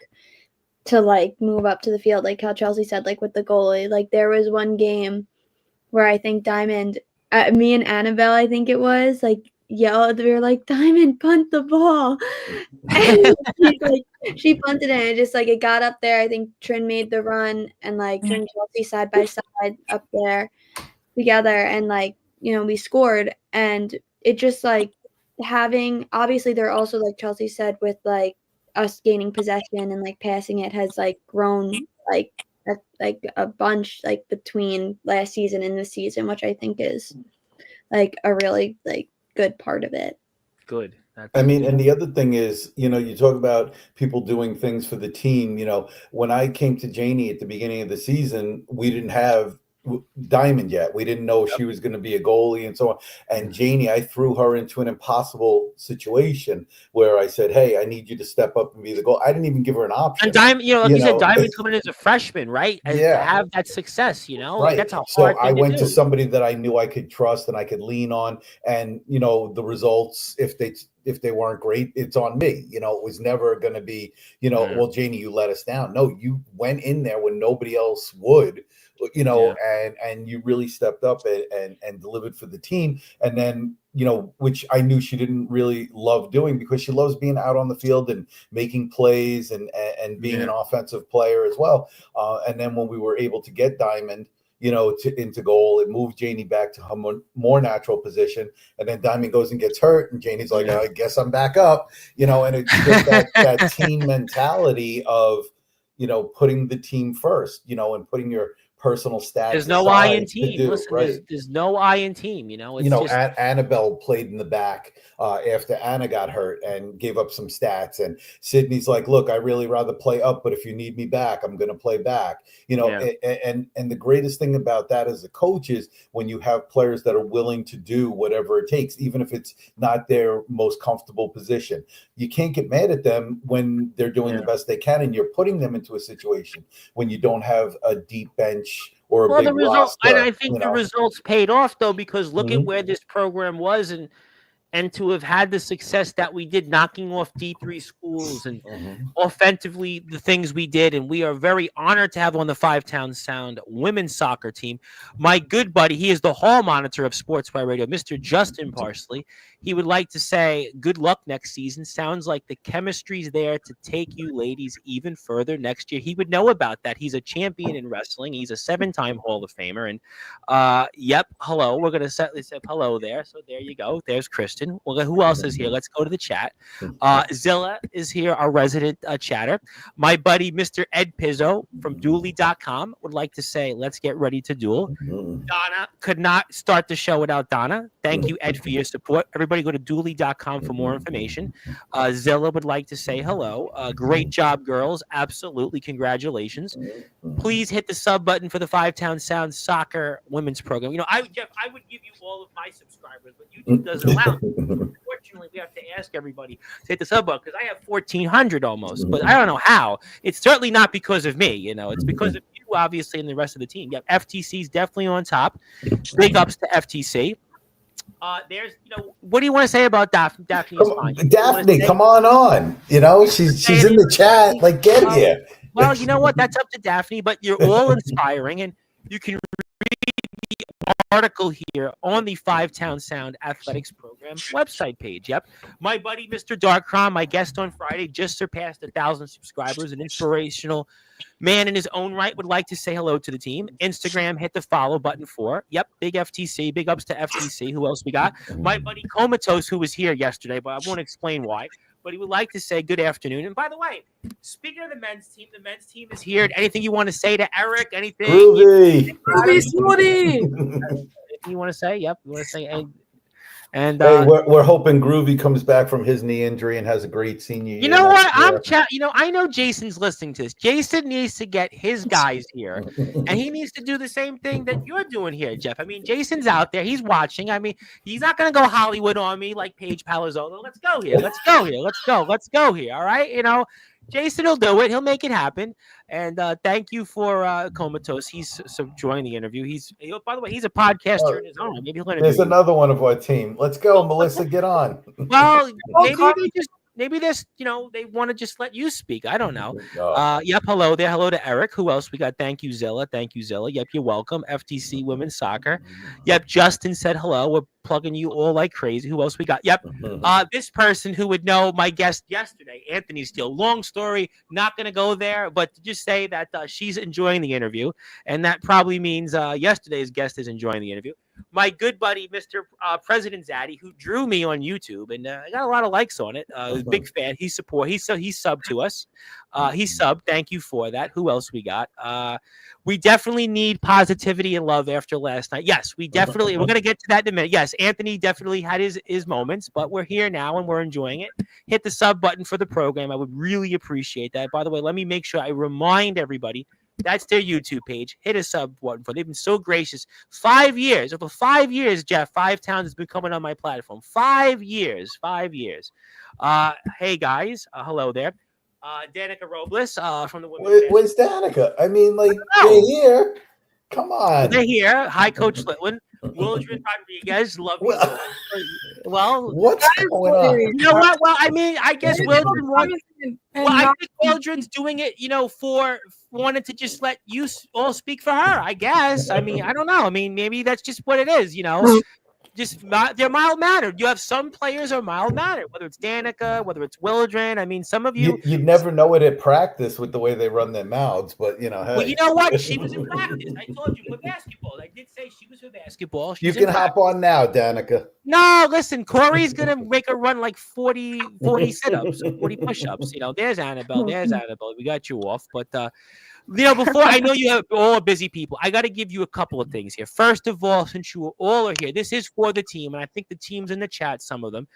to, move up to the field, like how Chelsea said, with the goalie. There was one game where I think Diamond, me and Annabelle, I think it was, yelled. We were like, Diamond, punt the ball. And she punted it, and it just, it got up there. I think Trin made the run, and, Trin and Chelsea side by side up there together, and, we scored. And it just, having, obviously, they're also, like Chelsea said, with, us gaining possession and, passing it has, grown, a bunch, between last season and this season, which I think is, a really, good part of it. Good. I mean, and the other thing is, you talk about people doing things for the team. When I came to Janie at the beginning of the season, we didn't have Diamond yet. We didn't know she was going to be a goalie and so on. And Janie, I threw her into an impossible situation where I said, "Hey, I need you to step up and be the goal." I didn't even give her an option. And Diamond, like you said, Diamond coming in as a freshman, right? And to have that success, like that's a hard thing I went to do. to somebody that I knew I could trust and I could lean on. And the results, if they weren't great, it's on me. It was never going to be, well, Janie, you let us down. No, you went in there when nobody else would. And you really stepped up and delivered for the team. And then, which I knew she didn't really love doing because she loves being out on the field and making plays and being an offensive player as well. And then when we were able to get Diamond, into goal, it moved Janie back to her more natural position. And then Diamond goes and gets hurt. And Janie's like, I guess I'm back up, and it's just that team mentality of, putting the team first, and putting your personal stats. There's no I in team. Listen, there's no I in team. It's just... Annabelle played in the back after Anna got hurt and gave up some stats. And Sydney's like, "Look, I really rather play up, but if you need me back, I'm going to play back." And the greatest thing about that as a coach is when you have players that are willing to do whatever it takes, even if it's not their most comfortable position. You can't get mad at them when they're doing the best they can, and you're putting them into a situation when you don't have a deep bench or a big roster. And I think the results paid off though, because look at where this program was, and to have had the success that we did, knocking off D3 schools and offensively the things we did. And we are very honored to have on the Five Town Sound women's soccer team my good buddy. He is the hall monitor of Sportswire Radio, Mr. Justin Parsley. He would like to say good luck next season. Sounds like the chemistry's there to take you ladies even further next year. He would know about that. He's a champion in wrestling. He's a 7-time Hall of Famer. And hello. We're going to say hello there. So there you go. There's Kristen. Who else is here? Let's go to the chat. Zilla is here, our resident chatter. My buddy, Mr. Ed Pizzo from Dually.com would like to say, let's get ready to duel. Donna could not start the show without Donna. Thank you, Ed, for your support. Everybody go to Dually.com for more information. Zilla would like to say hello. Great job, girls. Absolutely. Congratulations. Please hit the sub button for the Five Town Sound Soccer Women's Program. Jeff, I would give you all of my subscribers, but YouTube doesn't allow it. Unfortunately, we have to ask everybody to hit the sub button because I have 1,400 almost, but I don't know how. It's certainly not because of me. It's because of you, obviously, and the rest of the team. Yep, FTC is definitely on top. Big ups to FTC. There's, what do you want to say about Daphne? Daphne, come on. She's in the chat. Like, get here. Well, you know what? That's up to Daphne, but you're all inspiring, and you can read the article here on the Five Town Sound Athletics Program website page. Yep. My buddy, Mr. Darkron, my guest on Friday, just surpassed 1,000 subscribers, an inspirational man in his own right, would like to say hello to the team. Instagram, hit the follow button for. Yep, big FTC, big ups to FTC. Who else we got? My buddy Comatose, who was here yesterday, but I won't explain why. But he would like to say good afternoon. And by the way, speaking of the men's team is here. Anything you want to say to Eric? Anything? Groovy. Anything you want to say? Yep. You want to say anything? And hey, we're hoping Groovy comes back from his knee injury and has a great senior year. You know what? I know Jason's listening to this. Jason needs to get his guys here, and he needs to do the same thing that you're doing here, Jeff. I mean, Jason's out there. He's watching. I mean, he's not going to go Hollywood on me like Paige Palazzolo. Let's go here. Let's go here. All right. Jason will do it. He'll make it happen. And thank you for Comatose. He's joining the interview. By the way, he's a podcaster in his own. Maybe he'll There's another one of our team. Let's go, Melissa. Get on. Well, maybe this, they want to just let you speak. I don't know. Yep. Hello there. Hello to Eric. Who else we got? Thank you, Zilla. Yep. You're welcome. FTC Women's Soccer. Yep. Justin said hello. We're plugging you all like crazy. Who else we got? Yep. This person who would know my guest yesterday, Anthony Steele. Long story. Not going to go there, but to just say that she's enjoying the interview. And that probably means yesterday's guest is enjoying the interview. My good buddy, Mr. President Zaddy, who drew me on YouTube, and I got a lot of likes on it. Big fan. He subbed to us. He subbed. Thank you for that. Who else we got? We definitely need positivity and love after last night. Yes, we're going to get to that in a minute. Yes, Anthony definitely had his moments, but we're here now and we're enjoying it. Hit the sub button for the program. I would really appreciate that. By the way, let me make sure I remind everybody That's their YouTube page. Hit a sub button for. They've been so gracious. 5 years, over 5 years, Jeff. 5 Towns has been coming on my platform. 5 years, 5 years. Hey guys, hello there. Danica Robles from the women's. Where's Danica? I mean, like they're here. Come on. They're here. Hi, Coach Litwin. Wildred Rodriguez, love you. Well, what's going on? You know what? Well, I mean, I guess Wildred I think Wildred's doing it, wanted to just let you all speak for her, I guess. I mean, I don't know. I mean, maybe that's just what it is, Just they're mild-mannered. You have some players are mild-mannered, whether it's Danica, whether it's Wildred. I mean, some of you... You'd never know it at practice with the way they run their mouths, but, hey. Well, you know what? She was in practice. I told you, for basketball. I did say she was for basketball. You can hop on now, Danica. No, listen, Corey's going to make her run like 40 sit-ups, 40 push-ups. There's Annabelle. We got you off. But, before I know you have all busy people, I got to give you a couple of things here. First of all, since you all are here, this is for the team, and I think the team's in the chat, some of them.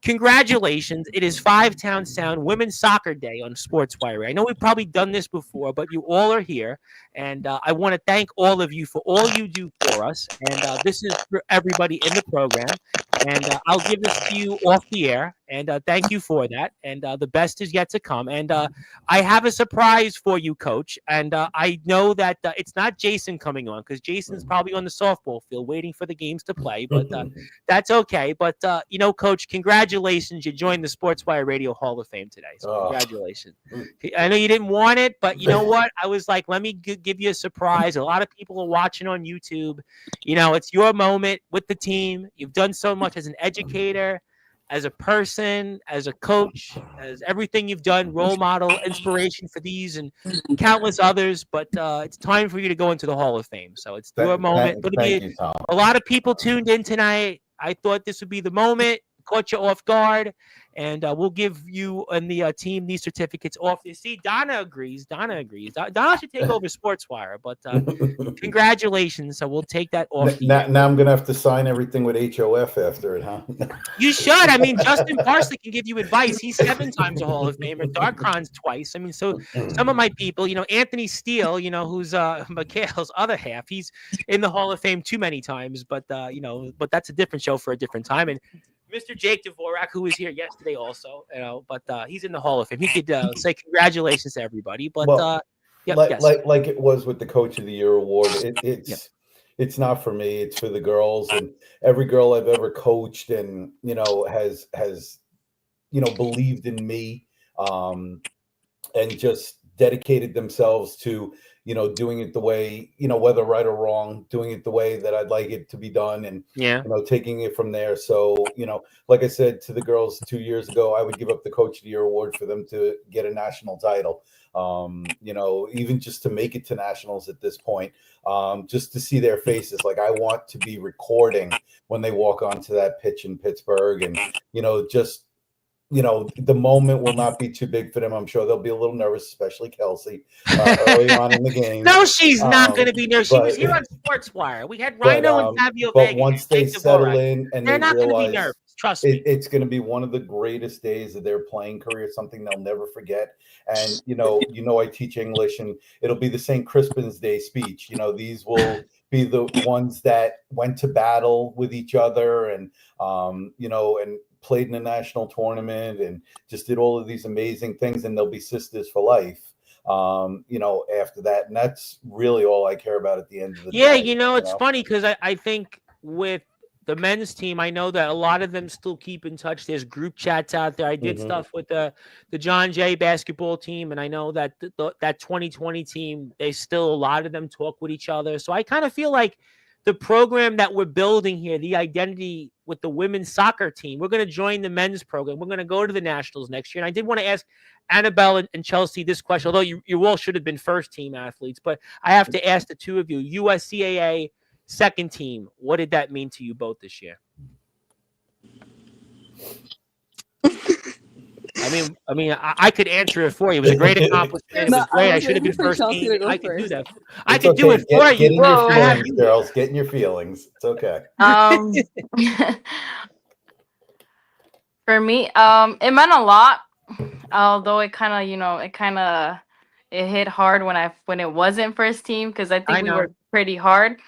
Congratulations. It is 5 Town Sound Women's Soccer Day on Sportswire. I know we've probably done this before, but you all are here, and I want to thank all of you for all you do for us, and this is for everybody in the program, and I'll give this to you off the air, and thank you for that, and the best is yet to come, and I have a surprise for you, Coach, and I know that it's not Jason coming on, because Jason's probably on the softball field waiting for the games to play, but that's okay, but, Coach, congratulations. You joined the Sportswire Radio Hall of Fame today. So congratulations. I know you didn't want it, but you know what? I was like, let me give you a surprise. A lot of people are watching on YouTube. It's your moment with the team. You've done so much as an educator, as a person, as a coach, as everything you've done, role model, inspiration for these and countless others. But it's time for you to go into the Hall of Fame. So it's your moment. A lot of people tuned in tonight. I thought this would be the moment. Caught you off guard, and we'll give you and the team these certificates off. You see, Donna agrees. Donna should take over Sportswire, but congratulations. So we'll take that off. Now I'm going to have to sign everything with HOF after it, huh? You should. I mean, Justin Parsley can give you advice. He's 7 times a Hall of Famer. Darkron's twice. I mean, so some of my people, Anthony Steele, who's Mikhail's other half, he's in the Hall of Fame too many times, but but that's a different show for a different time. And Mr. Jake Dvorak, who was here yesterday also, but he's in the Hall of Fame. He could say congratulations to everybody. But like it was with the Coach of the Year award, it's not for me. It's for the girls, and every girl I've ever coached, and has believed in me, and just dedicated themselves to doing it the way, whether right or wrong, doing it the way that I'd like it to be done, and taking it from there. So, like I said to the girls 2 years ago, I would give up the Coach of the Year award for them to get a national title. Even just to make it to nationals at this point, just to see their faces. Like, I want to be recording when they walk onto that pitch in Pittsburgh, and the moment will not be too big for them. I'm sure they'll be a little nervous, especially Kelsey, early on in the game. No, she's not going to be nervous. She was here on Sportswire. We had Rhino and Fabio Vega. But once they settle in and they're they not going to be realize nervous. Trust me. It's going to be one of the greatest days of their playing career, something they'll never forget. And, I teach English, and it'll be the St. Crispin's Day speech. These will be the ones that went to battle with each other and played in a national tournament and just did all of these amazing things, and they'll be sisters for life after that. And that's really all I care about at the end of the day. It's funny because I think with the men's team, I know that a lot of them still keep in touch. There's group chats out there. I did stuff with the John Jay basketball team, and I know that that 2020 team, they still, a lot of them talk with each other. So I kind of feel like the program that we're building here, the identity with the women's soccer team, we're going to join the men's program. We're going to go to the nationals next year. And I did want to ask Annabelle and Chelsea this question, although you all should have been first team athletes, but I have to ask the two of you, USCAA second team, what did that mean to you both this year? I could answer it for you. It was a great accomplishment. It was great. I should have been first team. I could do that. I could do it for you. Get in your feelings, girls. Get in your feelings. It's okay. For me, it meant a lot. Although it kind of, it hit hard when it wasn't first team, because I think I we know. were pretty hard.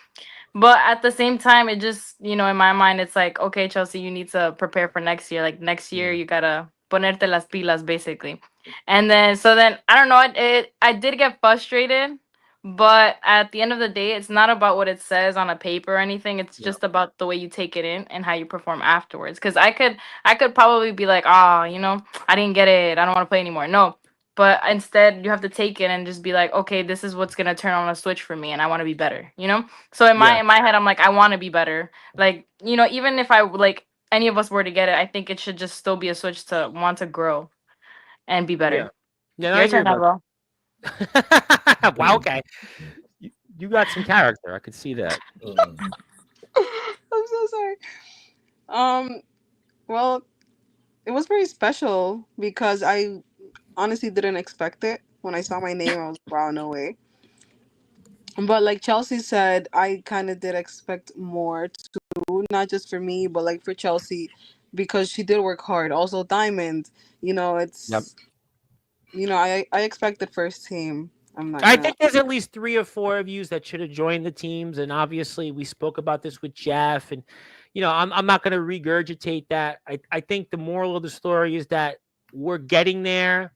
But at the same time, it just, in my mind, it's like, okay, Chelsea, you need to prepare for next year. Like next year, you gotta ponerte las pilas, basically. And then, so then, I don't know, I did get frustrated, but at the end of the day, it's not about what it says on a paper or anything. It's Yeah. just about the way you take it in and how you perform afterwards. Because I could probably be like, oh, I didn't get it. I don't want to play anymore. No. But instead, you have to take it and just be like, okay, this is what's gonna turn on a switch for me, and I want to be better. So in my Yeah. in my head, I'm like, I want to be better. Like, even if I like any of us were to get it, I think it should just still be a switch to want to grow and be Yeah. better. Yeah, I Your agree turn, about Evo. that. Wow, okay. You got some character. I could see that. I'm so sorry. Well, it was very special because I honestly didn't expect it. When I saw my name, I was wow, no way. But like Chelsea said, I kind of did expect more too, not just for me, but like for Chelsea, because she did work hard. Also, Diamond, Yep. it's I expected first team. I'm not I gonna. think there's at least 3 or 4 of you that should have joined the teams, and obviously we spoke about this with Jeff, and I'm not going to regurgitate that. I think the moral of the story is that we're getting there,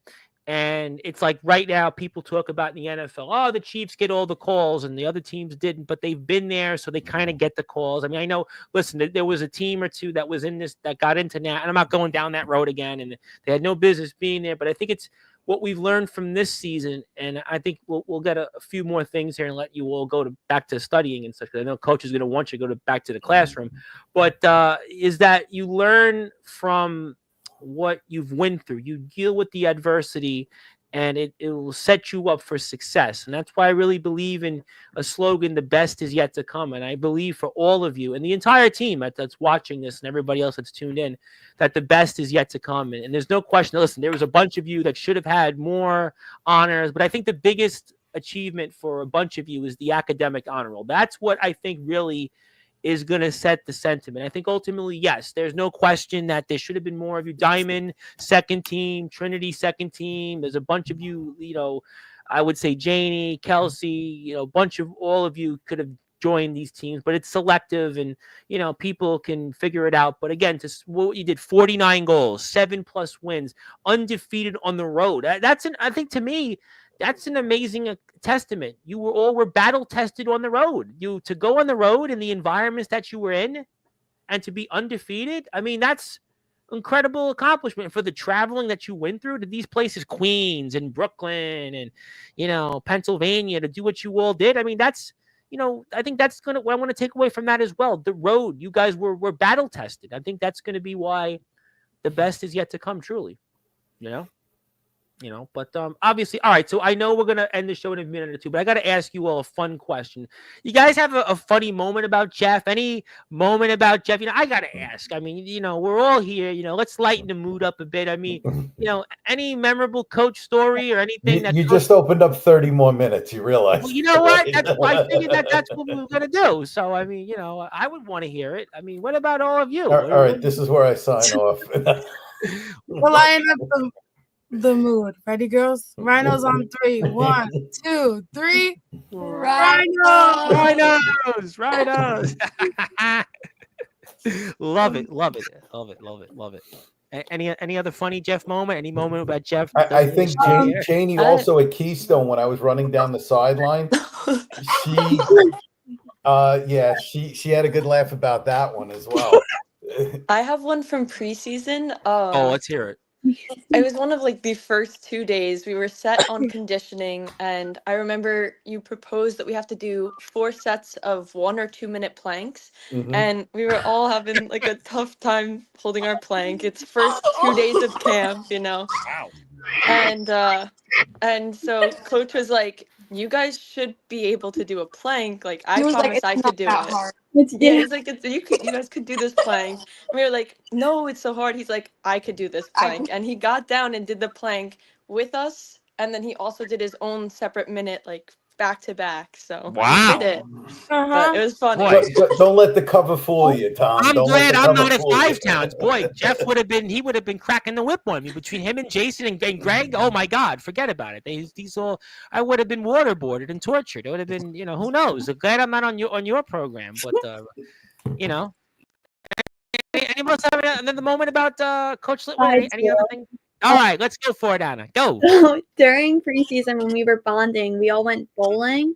and it's like right now people talk about in the NFL, oh, the Chiefs get all the calls and the other teams didn't, but they've been there, so they kind of get the calls. I mean, I know. Listen, there was a team or two that was in this that got into that, and I'm not going down that road again, and they had no business being there, but I think it's what we've learned from this season, and I think we'll get a few more things here and let you all go back to studying and such. I know coach is going to want you to go back to the classroom, but is that you learn from what you've went through. You deal with the adversity, and it will set you up for success. And that's why I really believe in a slogan: "The best is yet to come." And I believe for all of you and the entire team that's watching this and everybody else that's tuned in, that the best is yet to come. And there's no question. Listen, there was a bunch of you that should have had more honors, but I think the biggest achievement for a bunch of you is the academic honor roll. That's what I think really is going to set the sentiment. I think ultimately, yes, there's no question that there should have been more of you. Diamond, second team, Trinity, second team. There's a bunch of you, I would say Janie, Kelsey, a bunch of all of you could have joined these teams, but it's selective and, people can figure it out. But again, what you did, 49 goals, 7+ wins, undefeated on the road. I think to me, that's an amazing testament. You were battle tested on the road. To go on the road in the environments that you were in and to be undefeated. I mean, that's incredible accomplishment for the traveling that you went through to these places, Queens and Brooklyn and, Pennsylvania, to do what you all did. I mean, that's, I think that's what I want to take away from that as well. The road, you guys were battle tested. I think that's going to be why the best is yet to come, truly, but obviously, all right. So I know we're gonna end the show in a minute or two, but I got to ask you all a fun question. You guys have a funny moment about Jeff? Any moment about Jeff? I got to ask. I mean, we're all here. Let's lighten the mood up a bit. I mean, any memorable coach story or anything that You just opened up 30 more minutes. You realize? Well, you know what? That's why I figured that's what we were gonna do. So I mean, I would want to hear it. I mean, what about all of you? All right, this is where I sign off. We'll line up the mood. Ready, girls? Rhinos on 3. 1, 2, 3. Rhino. Rhinos. Love it. Any other funny Jeff moment? Any moment about Jeff? I think Janie also at Keystone when I was running down the sideline. She had a good laugh about that one as well. I have one from preseason. Let's hear it. It was one of the first 2 days. We were set on conditioning, and I remember you proposed that we have to do 4 sets of 1 or 2 minute planks, and we were all having a tough time holding our plank. It's first 2 days of camp, Wow. And so coach was like, "You guys should be able to do a plank. I promise I could do it." Hard. Yeah, he's like, you guys could do this plank. And we were like, no, it's so hard. He's like, I could do this plank. And he got down and did the plank with us. And then he also did his own separate minute, back to back. So Wow. we did it. But it was funny. Boy. Don't let the cover fool you, Tom. I'm Don't let glad the I'm cover not at fool you. Five Towns. Boy, Jeff would have been cracking the whip on me between him and Jason and Greg. Oh my God, forget about it. I would have been waterboarded and tortured. It would have been, who knows? I'm glad I'm not on your program, but Anyone else have another moment about Coach Litwin? Any other thing? All right, let's go for it, Anna. Go. During preseason, when we were bonding, we all went bowling.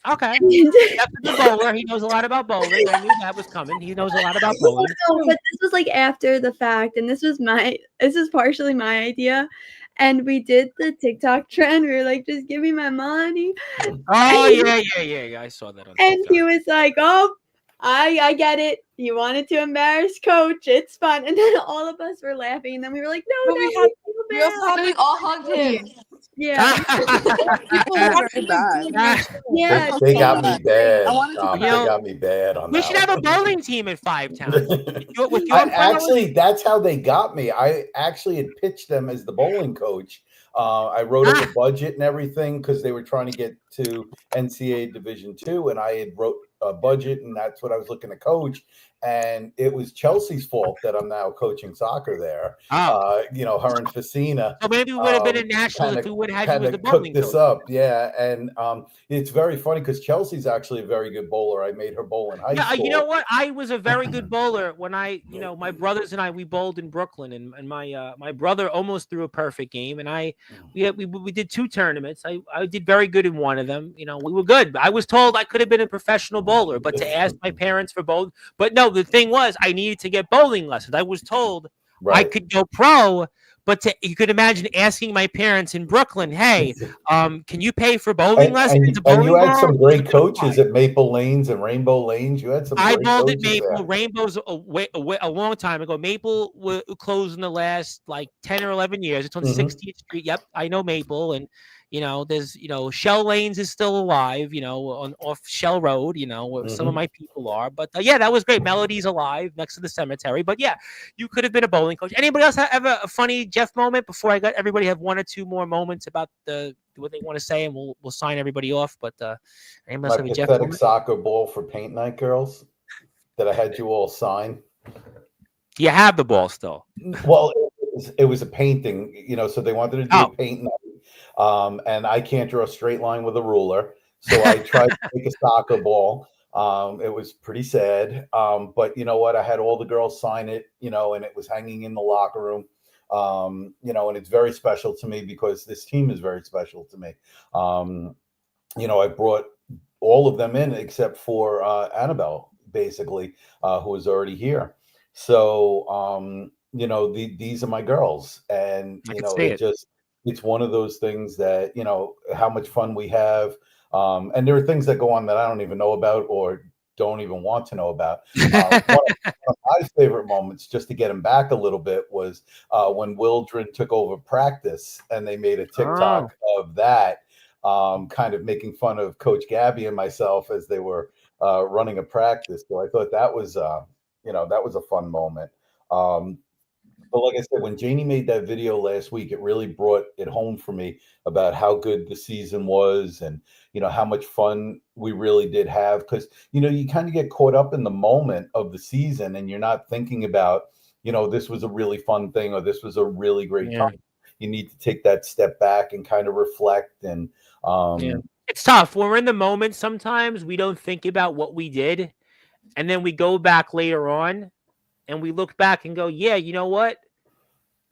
Okay. Jeff's a good bowler. He knows a lot about bowling. I knew that was coming. He knows a lot about bowling. No, but this was like after the fact, and this is partially my idea. And we did the TikTok trend. We were like, just give me my money. Oh, yeah. I saw that on And TikTok. he was like, oh, I get it. You wanted to embarrass Coach. It's fun. And then all of us were laughing. And then we were like, no, We all hugged him. Yeah. People were very bad. Yeah. They got me bad. I wanted to They got me bad on We that. should have a bowling team at Five Towns. Actually, that's how they got me. I actually had pitched them as the bowling coach. I wrote up a budget and everything because they were trying to get to NCAA Division II, and I had wrote a budget, and that's what I was looking to coach. And it was Chelsea's fault that I'm now coaching soccer there. Her and Facina. So maybe we would have been in Nashville if we would have had you as the bowling cooked coach. this up, yeah. And it's very funny because Chelsea's actually a very good bowler. I made her bowl in high school. You know what? I was a very good bowler when my brothers and I, we bowled in Brooklyn, and my brother almost threw a perfect game, and we did 2 tournaments. I did very good in one of them. We were good. I was told I could have been a professional bowler, but to ask my parents for both, but no, the thing was I needed to get bowling lessons. I was told I could go pro, but you could imagine asking my parents in Brooklyn, hey, can you pay for bowling lessons? And you had some great coaches at Maple Lanes and Rainbow Lanes. You had some great coaches. I bowled at Maple. There. Rainbow's a long time ago. Maple closed in the last 10 or 11 years. It's on 60th Street. Yep, I know Maple. And there's Shell Lanes is still alive. Off Shell Road. Where some of my people are. But that was great. Melody's alive next to the cemetery. But yeah, you could have been a bowling coach. Anybody else have a funny Jeff moment before I got everybody have 1 or 2 more moments about what they want to say, and we'll sign everybody off. But anybody else have a Jeff moment? Soccer ball for paint night, girls, that I had you all sign. You have the ball still. Well, it was a painting, so they wanted to do a paint night. And I can't draw a straight line with a ruler. So I tried to make a soccer ball. It was pretty sad. But you know what? I had all the girls sign it, and it was hanging in the locker room. And it's very special to me because this team is very special to me. I brought all of them in except for Annabelle, basically, who was already here. So, these are my girls. And, it's one of those things that, how much fun we have. And there are things that go on that I don't even know about or don't even want to know about. One of my favorite moments, just to get him back a little bit, was when Wildred took over practice and they made a TikTok of that, kind of making fun of Coach Gabby and myself as they were running a practice. So I thought that was, that was a fun moment. But like I said, when Janie made that video last week, it really brought it home for me about how good the season was and, how much fun we really did have. Because, you kind of get caught up in the moment of the season and you're not thinking about, this was a really fun thing or this was a really great time. You need to take that step back and kind of reflect. And it's tough. When we're in the moment, sometimes we don't think about what we did. And then we go back later on. And we look back and go, yeah, you know what?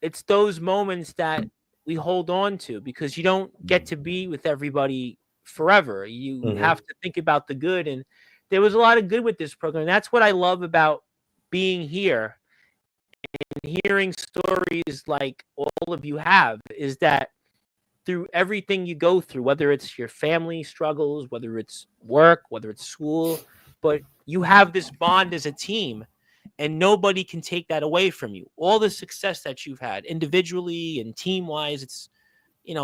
It's those moments that we hold on to because you don't get to be with everybody forever. You have to think about the good. And there was a lot of good with this program. That's what I love about being here and hearing stories like all of you have, is that through everything you go through, whether it's your family struggles, whether it's work, whether it's school, but you have this bond as a team. And nobody can take that away from you. All the success that you've had individually and team-wise, it's,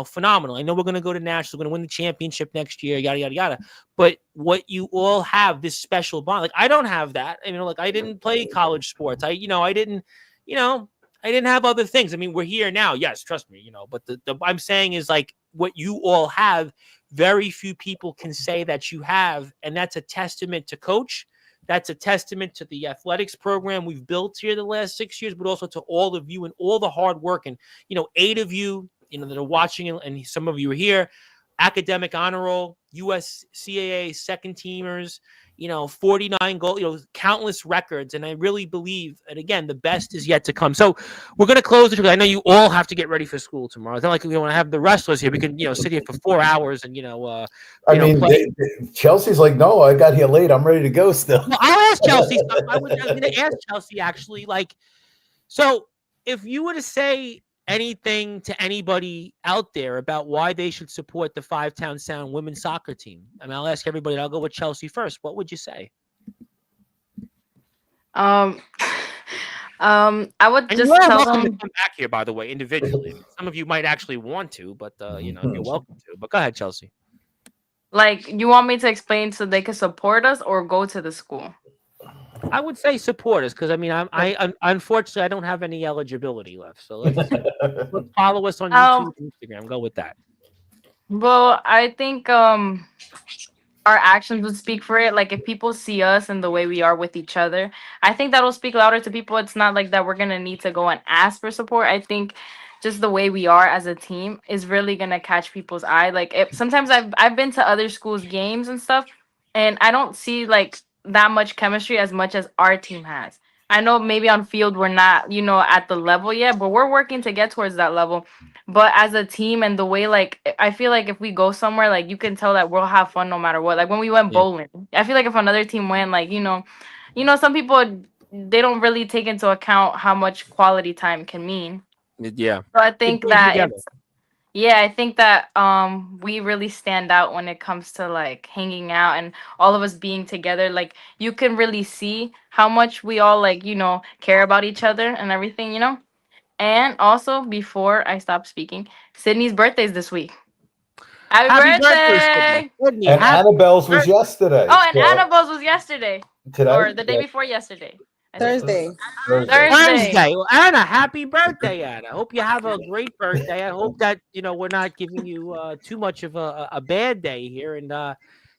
phenomenal. I know we're going to go to Nashville, we're going to win the championship next year, yada, yada, yada. But what you all have, this special bond. Like, I don't have that. I didn't play college sports. I didn't have other things. We're here now. Yes, trust me, but the I'm saying is like what you all have, very few people can say that you have, and that's a testament to coach. That's a testament to the athletics program we've built here the last 6 years, but also to all of you and all the hard work. And, 8 of you, that are watching, and some of you are here, academic honor roll, USCAA second teamers, 49 goals, countless records. And I really believe, and again, the best is yet to come. So we're going to close it because I know you all have to get ready for school tomorrow. It's not like we want to have the wrestlers here. We can, sit here for 4 hours and, play. Chelsea's like, no, I got here late. I'm ready to go still. Well, I'll ask Chelsea. I was going to ask Chelsea actually, so if you were to say anything to anybody out there about why they should support the Five Town Sound women's soccer team, I'll ask everybody. I'll go with Chelsea first. What would you say? I would just tell them to come back here, by the way, individually. Some of you might actually want to, but you're welcome to. But go ahead, Chelsea. You want me to explain so they can support us or go to the school? I would say support us because I unfortunately I don't have any eligibility left. So let's follow us on YouTube and Instagram. Go with that. Well, I think our actions would speak for it. If people see us and the way we are with each other, I think that'll speak louder to people. It's not like that we're gonna need to go and ask for support. I think just the way we are as a team is really gonna catch people's eye. Sometimes I've been to other schools' games and stuff, and I don't see that much chemistry as much as our team has. I know maybe on field we're not, at the level yet, but we're working to get towards that level. But as a team and the way, I feel like if we go somewhere, you can tell that we'll have fun no matter what. When we went bowling, I feel like if another team went, some people, they don't really take into account how much quality time can mean. Yeah. So I think that I think that we really stand out when it comes to hanging out and all of us being together. You can really see how much we all care about each other and everything, And also, before I stop speaking, Sydney's birthday is this week. Happy birthday! Sydney. And Annabelle's was yesterday. Oh, and Annabelle's was yesterday. Today? Or the day before yesterday. Thursday. Well, Anna, happy birthday, Anna. I hope you have a great birthday. I hope that, we're not giving you too much of a bad day here. And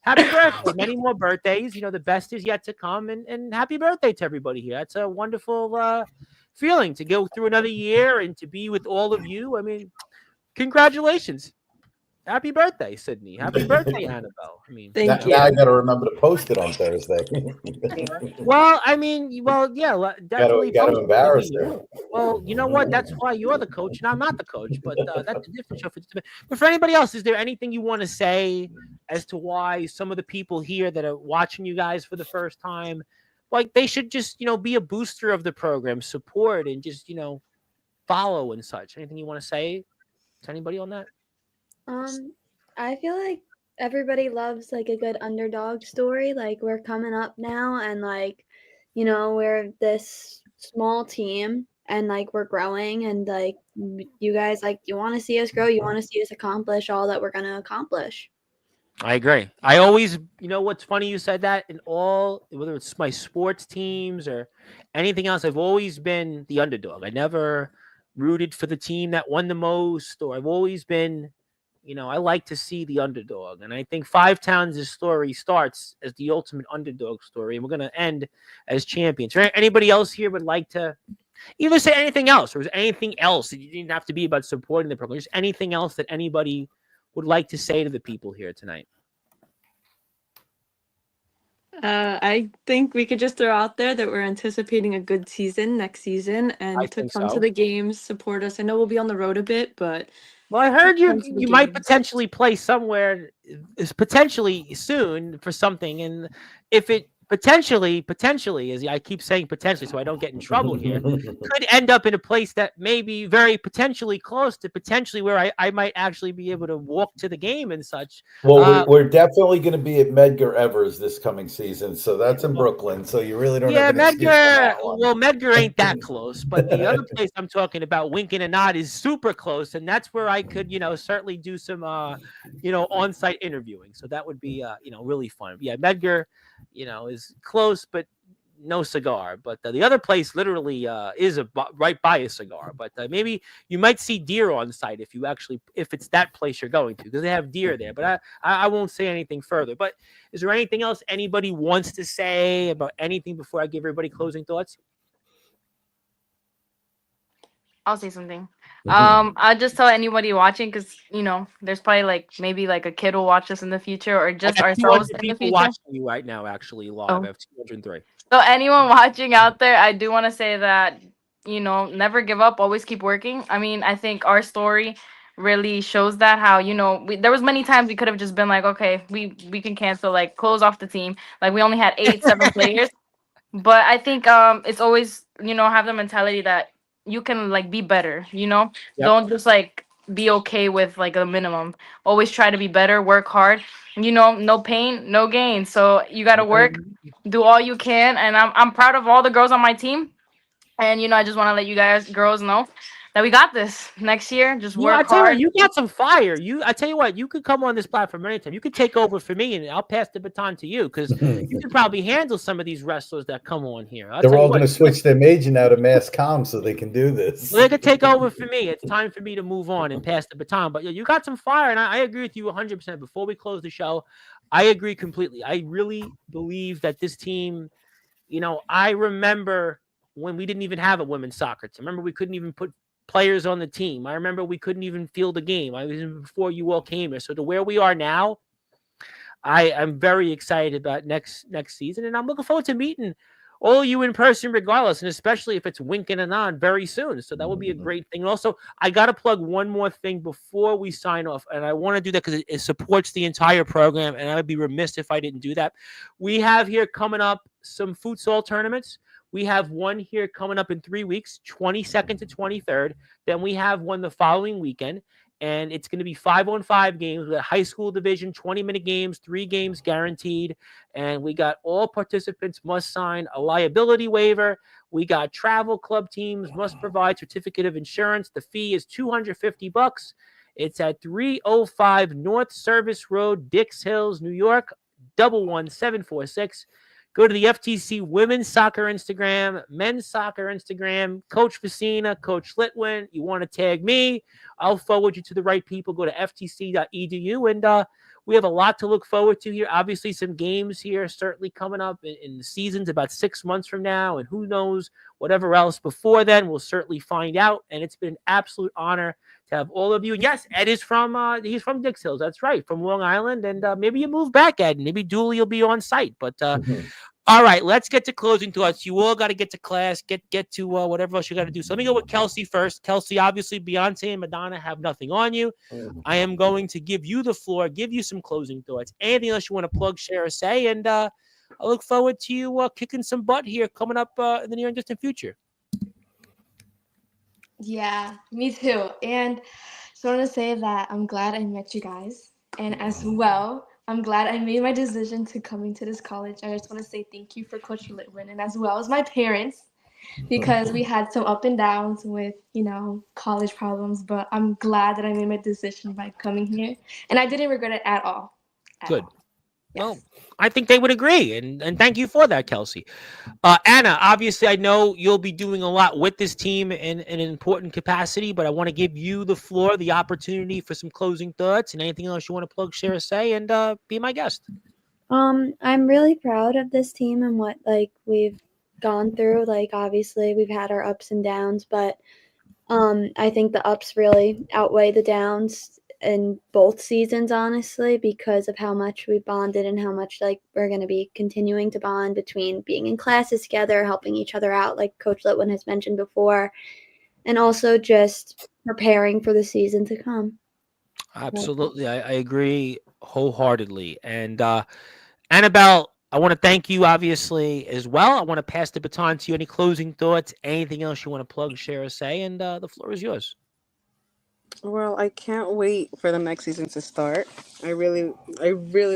happy birthday. Many more birthdays. The best is yet to come. And happy birthday to everybody here. That's a wonderful feeling to go through another year and to be with all of you. Congratulations. Happy birthday, Sydney. Happy birthday, Annabelle. Thank you. Now I got to remember to post it on Thursday. Definitely. Got to embarrass her. Well, you know what? That's why you're the coach and I'm not the coach. But that's a different show. But for anybody else, is there anything you want to say as to why some of the people here that are watching you guys for the first time, they should just, be a booster of the program, support, and just, follow and such? Anything you want to say to anybody on that? I feel like everybody loves a good underdog story. We're coming up now and we're this small team and we're growing and you guys you want to see us grow, you want to see us accomplish all that we're going to accomplish. I agree. I always, what's funny you said that in all, whether it's my sports teams or anything else, I've always been the underdog. I never rooted for the team that won the most, or I've always been, I like to see the underdog. And I think Five Towns' story starts as the ultimate underdog story, and we're going to end as champions. Anybody else here would like to either say anything else, or is anything else? You didn't have to be about supporting the program. Just anything else that anybody would like to say to the people here tonight? I think we could just throw out there that we're anticipating a good season next season and to come to the games, support us. I know we'll be on the road a bit, but I heard you might potentially play somewhere potentially soon for something. And if it potentially, as I keep saying potentially so I don't get in trouble here, could end up in a place that may be very potentially close to potentially where I might actually be able to walk to the game and such. Well, we're definitely going to be at Medgar Evers this coming season, so that's in Brooklyn, so you really don't have an excuse for that one. Well, Medgar ain't that close, but the other place I'm talking about, Winkin and Nod, is super close, and that's where I could, certainly do some, on-site interviewing, so that would be, really fun. Yeah, Medgar, is close, but no cigar. But the other place literally is right by a cigar. But maybe you might see deer on site if it's that place you're going to, because they have deer there. But I won't say anything further. But is there anything else anybody wants to say about anything before I give everybody closing thoughts? I'll say something. Mhm. I'll just tell anybody watching, because there's probably like maybe like a kid will watch us in the future, or I just have ourselves 200 in the people future. watching you right now, actually live. I Oh, have 203. so anyone watching out there, I do want to say that never give up, always keep working. I mean, I think our story really shows that, how there was many times we could have just been like, okay, we can cancel, like close off the team, like we only had 8 7 players. But I think it's always have the mentality that you can like be better. Yep. Don't just like be okay with like a minimum. Always try to be better, work hard. No pain, no gain. So you got to work, do all you can, and I'm proud of all the girls on my team. And I just want to let you guys girls know that we got this next year. Just Yeah, I work tell you what, hard. you got some fire. I tell you what, you could come on this platform anytime. You could take over for me, and I'll pass the baton to you, because you can probably handle some of these wrestlers that come on here. I'll They're tell you all what, going to switch their major now to mass comm so they can do this. they could take over for me. It's time for me to move on and pass the baton. But you got some fire, and I agree with you 100%. Before we close the show, I agree completely. I really believe that this team, I remember when we didn't even have a women's soccer team. Remember, we couldn't even put players on the team. I remember we couldn't even field a game. I was before you all came here. So to where we are now, I am very excited about next season, and I'm looking forward to meeting all of you in person, regardless, and especially if it's winking and on very soon. So that would be a great thing. And also, I got to plug one more thing before we sign off, and I want to do that because it supports the entire program, and I would be remiss if I didn't do that. We have here coming up some futsal tournaments. We have one here coming up in 3 weeks, 22nd to 23rd. Then we have one the following weekend, and it's going to be 5-on-5 games with a high school division, 20-minute games, 3 games guaranteed. And we got all participants must sign a liability waiver. We got travel club teams must provide certificate of insurance. The fee is $250. It's at 305 North Service Road, Dix Hills, New York, 11746. Go to the FTC women's soccer Instagram, men's soccer Instagram, Coach Facina, Coach Litwin. You want to tag me, I'll forward you to the right people. Go to ftc.edu, and we have a lot to look forward to here. Obviously, some games here certainly coming up in the seasons about 6 months from now, and who knows, whatever else before then, we'll certainly find out. And it's been an absolute honor to have all of you. And yes, Ed is he's from Dix Hills. That's right, from Long Island. And maybe you move back, Ed. Maybe Dooley will be on site. But all right, let's get to closing thoughts. You all got to get to class, get to whatever else you got to do. So let me go with Kelsey first. Kelsey, obviously, Beyonce and Madonna have nothing on you. I am going to give you the floor, give you some closing thoughts. Anything else you want to plug, share, or say? And I look forward to you kicking some butt here coming up in the near and distant future. Yeah, me too. And so I want to say that I'm glad I met you guys. And as well, I'm glad I made my decision to coming to this college. I just want to say thank you for Coach Litwin, and as well as my parents, because we had some up and downs with, college problems. But I'm glad that I made my decision by coming here. And I didn't regret it at all. Good. Yes. Well, I think they would agree. And thank you for that, Kelsey. Anna, obviously, I know you'll be doing a lot with this team in an important capacity, but I want to give you the floor, the opportunity for some closing thoughts and anything else you want to plug, share, or say, and be my guest. I'm really proud of this team and what we've gone through. Obviously we've had our ups and downs, but I think the ups really outweigh the downs in both seasons, honestly, because of how much we bonded and how much we're going to be continuing to bond between being in classes together, helping each other out, like Coach Litwin has mentioned before, and also just preparing for the season to come. Absolutely. I agree wholeheartedly. And Annabelle, I want to thank you, obviously, as well. I want to pass the baton to you. Any closing thoughts, anything else you want to plug, share, or say? And the floor is yours. Well, I can't wait for the next season to start. I really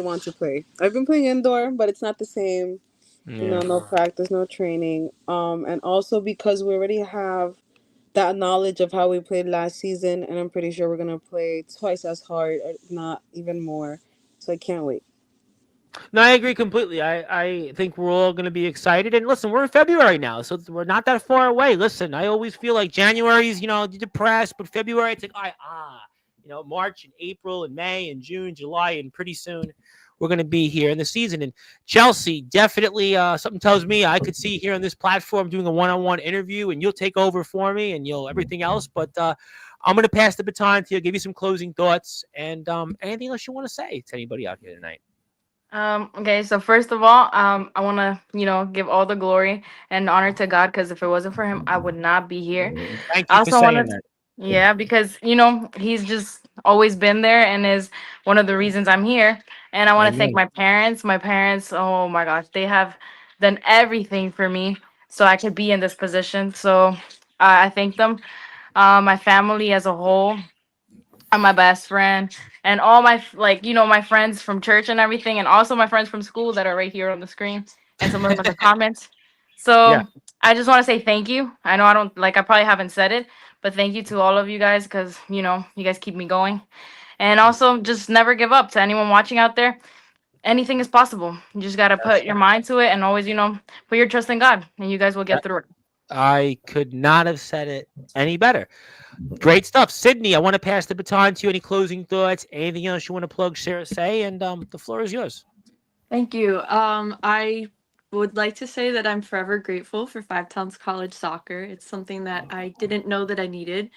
want to play. I've been playing indoor, but it's not the same. Yeah. No practice, no training. And also because we already have that knowledge of how we played last season, and I'm pretty sure we're gonna play twice as hard, or not even more. So I can't wait. No, I agree completely. I think we're all going to be excited. And listen, we're in February now, so we're not that far away. Listen, I always feel like January is, depressed, but February, it's like, March and April and May and June, July, and pretty soon we're going to be here in the season. And Chelsea, definitely something tells me I could see here on this platform doing a one-on-one interview, and you'll take over for me and you'll everything else. But I'm going to pass the baton to you, give you some closing thoughts, and anything else you want to say to anybody out here tonight. Okay, so first of all, I want to, give all the glory and honor to God, because if it wasn't for him, I would not be here. Thank I you for also want saying to, that. yeah, because, he's just always been there and is one of the reasons I'm here. And I want to thank Amen. my parents. My parents, oh my gosh, they have done everything for me so I could be in this position. So I thank them. My family as a whole, and my best friend, and all my my friends from church and everything, and also my friends from school that are right here on the screen, and some of them in the comments. Yeah. So I just want to say thank you. I know I probably haven't said it, but thank you to all of you guys, because you guys keep me going. And also, just never give up. To anyone watching out there, anything is possible. You just got to That's put your mind to it, and always put your trust in God, and you guys will get through it. I could not have said it any better. Great stuff. Sydney, I want to pass the baton to you. Any closing thoughts? Anything else you want to plug, share, say? And the floor is yours. Thank you. I would like to say that I'm forever grateful for Five Towns College soccer. It's something that I didn't know that I needed,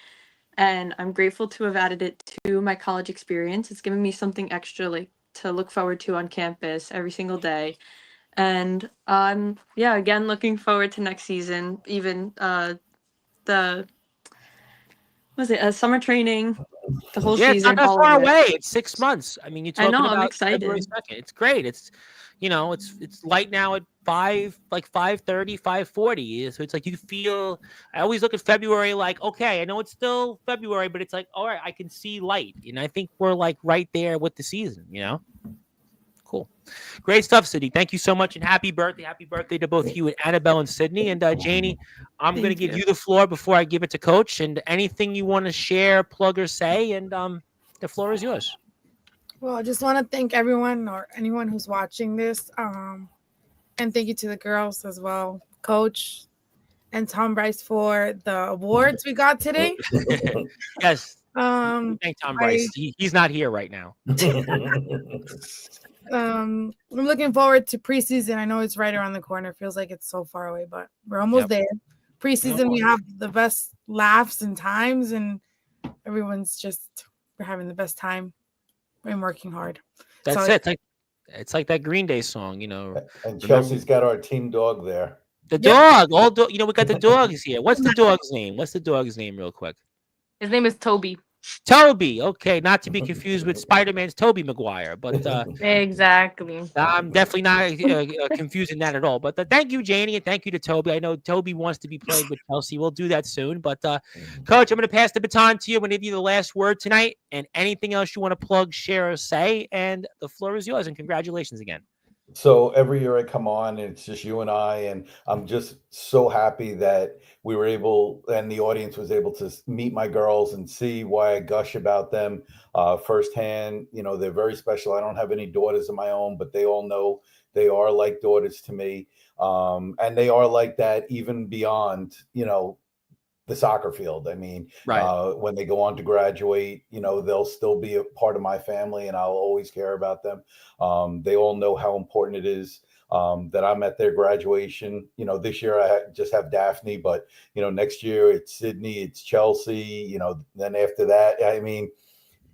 and I'm grateful to have added it to my college experience. It's given me something extra, like to look forward to on campus every single day. And yeah, again, looking forward to next season. Even the was it summer training, the whole Yeah, it's not season, that all far of it. away. It's 6 months. I mean, you're I know, talking I'm about February excited. 2nd. It's great. It's light now at 5:30, 5:40. So it's like you feel. I always look at February like, okay, I know it's still February, but it's like, all right, I can see light, and I think we're like right there with the season. Cool. Great stuff, Sydney. Thank you so much, and happy birthday. Happy birthday to both you and Annabelle and Sydney. And Janie, I'm going to Thank give you. you the floor before I give it to Coach. And anything you want to share, plug, or say, and the floor is yours. Well, I just want to thank everyone or anyone who's watching this. And thank you to the girls as well, Coach and Tom Bryce, for the awards we got today. Yes. Thank Tom Bryce. He's not here right now. I'm looking forward to preseason. I know it's right around the corner. It feels like it's so far away, but we're almost there. Preseason, we have the best laughs and times, and everyone's we're having the best time and working hard. That's it. It's like that Green Day song, And Chelsea's got our team dog there. The dog. We got the dogs here. What's the dog's name? What's the dog's name, real quick? His name is Toby. Toby. Okay, not to be confused with Spider-Man's Tobey Maguire, but exactly. I'm definitely not confusing that at all. But thank you, Janie, and thank you to Toby. I know Toby wants to be played with Chelsea. We'll do that soon. But Coach, I'm going to pass the baton to you. I'm going to give you the last word tonight, and anything else you want to plug, share, or say. And the floor is yours. And congratulations again. So every year I come on, and it's just you and I, and I'm just so happy that we were able, and the audience was able to meet my girls and see why I gush about them firsthand. They're very special. I don't have any daughters of my own, but they all know they are like daughters to me. And they are like that even beyond, the soccer field. I mean, right. When they go on to graduate, they'll still be a part of my family, and I'll always care about them. They all know how important it is that I'm at their graduation. This year I just have Daphne, but next year it's Sydney, it's Chelsea. Then after that, I mean,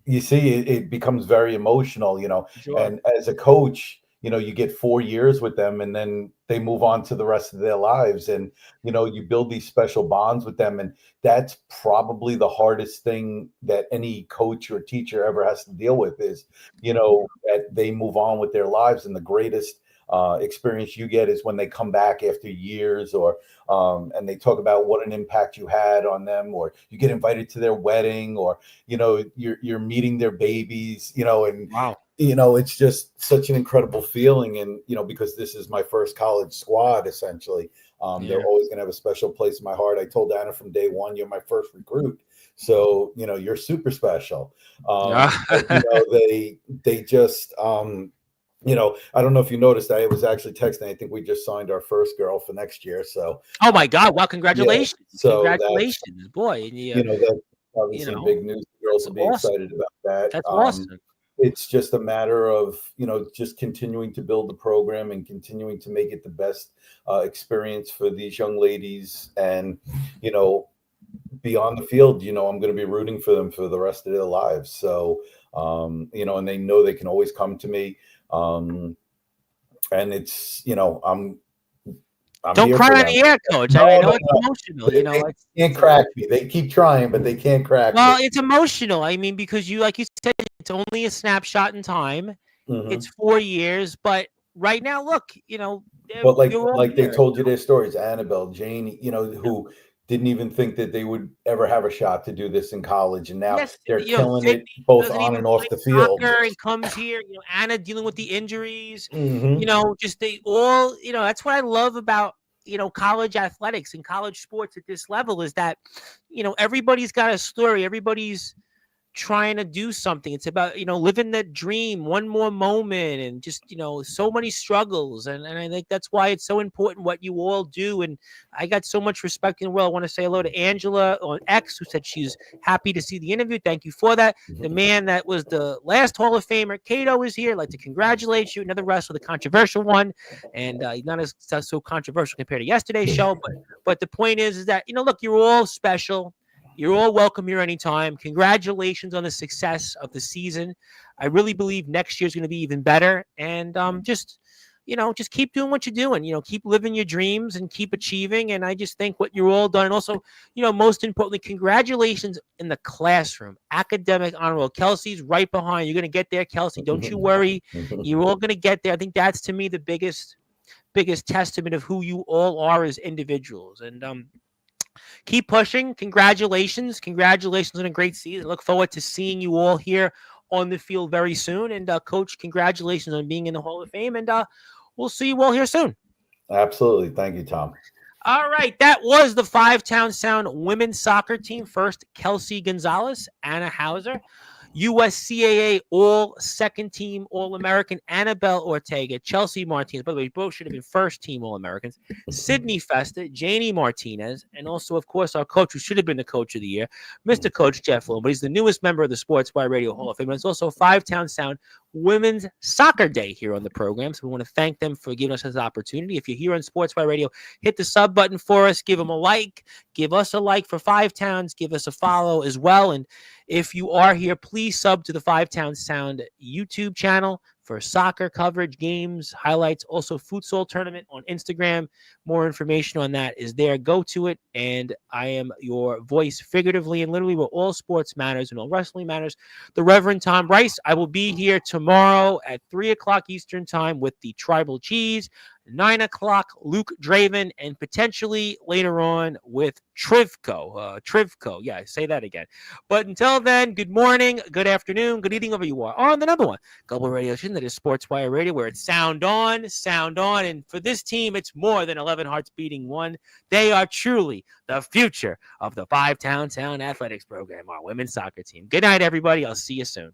you see, it becomes very emotional. Sure. And as a coach, you get 4 years with them, and then they move on to the rest of their lives, and you build these special bonds with them. And that's probably the hardest thing that any coach or teacher ever has to deal with is that they move on with their lives. And the greatest experience you get is when they come back after years, or and they talk about what an impact you had on them, or you get invited to their wedding, or you're meeting their babies, and wow. It's just such an incredible feeling. And, because this is my first college squad, essentially, they're always going to have a special place in my heart. I told Anna from day one, you're my first recruit. So, you're super special. They just, I don't know if you noticed, I was actually texting. I think we just signed our first girl for next year. So, Oh my God! Well, yeah. congratulations, So congratulations, boy! And that's you obviously know, big news. The girls that's will be awesome. excited about that. That's awesome. It's just a matter of, just continuing to build the program and continuing to make it the best experience for these young ladies. And, beyond the field, I'm going to be rooting for them for the rest of their lives. So, and they know they can always come to me. And it's, I'm Don't here cry for on them. the air, Coach. I No, mean, I no, know it's no. emotional. They can't crack me. They keep trying, but they can't crack me. Well, it's emotional. I mean, because like you said, it's only a snapshot in time. Mhm. It's 4 years, but right now, look, But you're all like they here. told you their stories, Annabelle, Janie, who didn't even think that they would ever have a shot to do this in college, and now Yes, they're killing Sydney it both doesn't on even and off play the field. soccer and comes here. Anna dealing with the injuries. Hmm. Just they all. That's what I love about college athletics and college sports at this level is that everybody's got a story. Everybody's trying to do something. It's about, living that dream, one more moment, and just, so many struggles. And I think that's why it's so important what you all do. And I got so much respect in the world. I want to say hello to Angela on X, who said she's happy to see the interview. Thank you for that. The man that was the last Hall of Famer, Cato, is here. I'd like to congratulate you. Another wrestler, the controversial one. And not as so controversial compared to yesterday's show. But the point is that, look, you're all special. You're all welcome here anytime. Congratulations on the success of the season. I really believe next year's going to be even better. And just keep doing what you're doing. Keep living your dreams and keep achieving. And I just think what you're all done. And also, most importantly, congratulations in the classroom. Academic honor roll. Kelsey's right behind. You're going to get there, Kelsey. Don't you worry. You're all going to get there. I think that's, to me, the biggest testament of who you all are as individuals. And keep pushing. Congratulations on a great season. Look forward to seeing you all here on the field very soon. And Coach, congratulations on being in the Hall of Fame. And we'll see you all here soon. Absolutely. Thank you, Tom. All right, that was the Five Town Sound women's soccer team. First, Kelsey Gonzalez, Anna Hauser, USCAA All Second Team All American Annabelle Ortega, Chelsea Martinez. By the way, both should have been first team All Americans. Sydney Festa, Janie Martinez, and also, of course, our coach, who should have been the coach of the year, Mr. Coach Jeff Lowe. But he's the newest member of the Sportswire Radio Hall of Fame. And it's also Five Town Sound Women's Soccer Day here on the program. So we want to thank them for giving us this opportunity. If you're here on Sportswire Radio, hit the sub button for us. Give them a like. Give us a like for Five Towns. Give us a follow as well. And if you are here, please sub to the Five Town Sound YouTube channel for soccer coverage, games, highlights, also futsal tournament on Instagram. More information on that is there. Go to it. And I am your voice figuratively and literally where all sports matters and all wrestling matters. The Reverend Tom Rice. I will be here tomorrow at 3 o'clock Eastern time with the Tribal Cheese. 9 o'clock, Luke Draven, and potentially later on with Trivco. Yeah, say that again. But until then, good morning, good afternoon, good evening, wherever you are. On the number one global radio station that is Sportswire Radio, where it's sound on. And for this team, it's more than 11 hearts beating one. They are truly the future of the Five Town Sound Athletics program, our women's soccer team. Good night, everybody. I'll see you soon.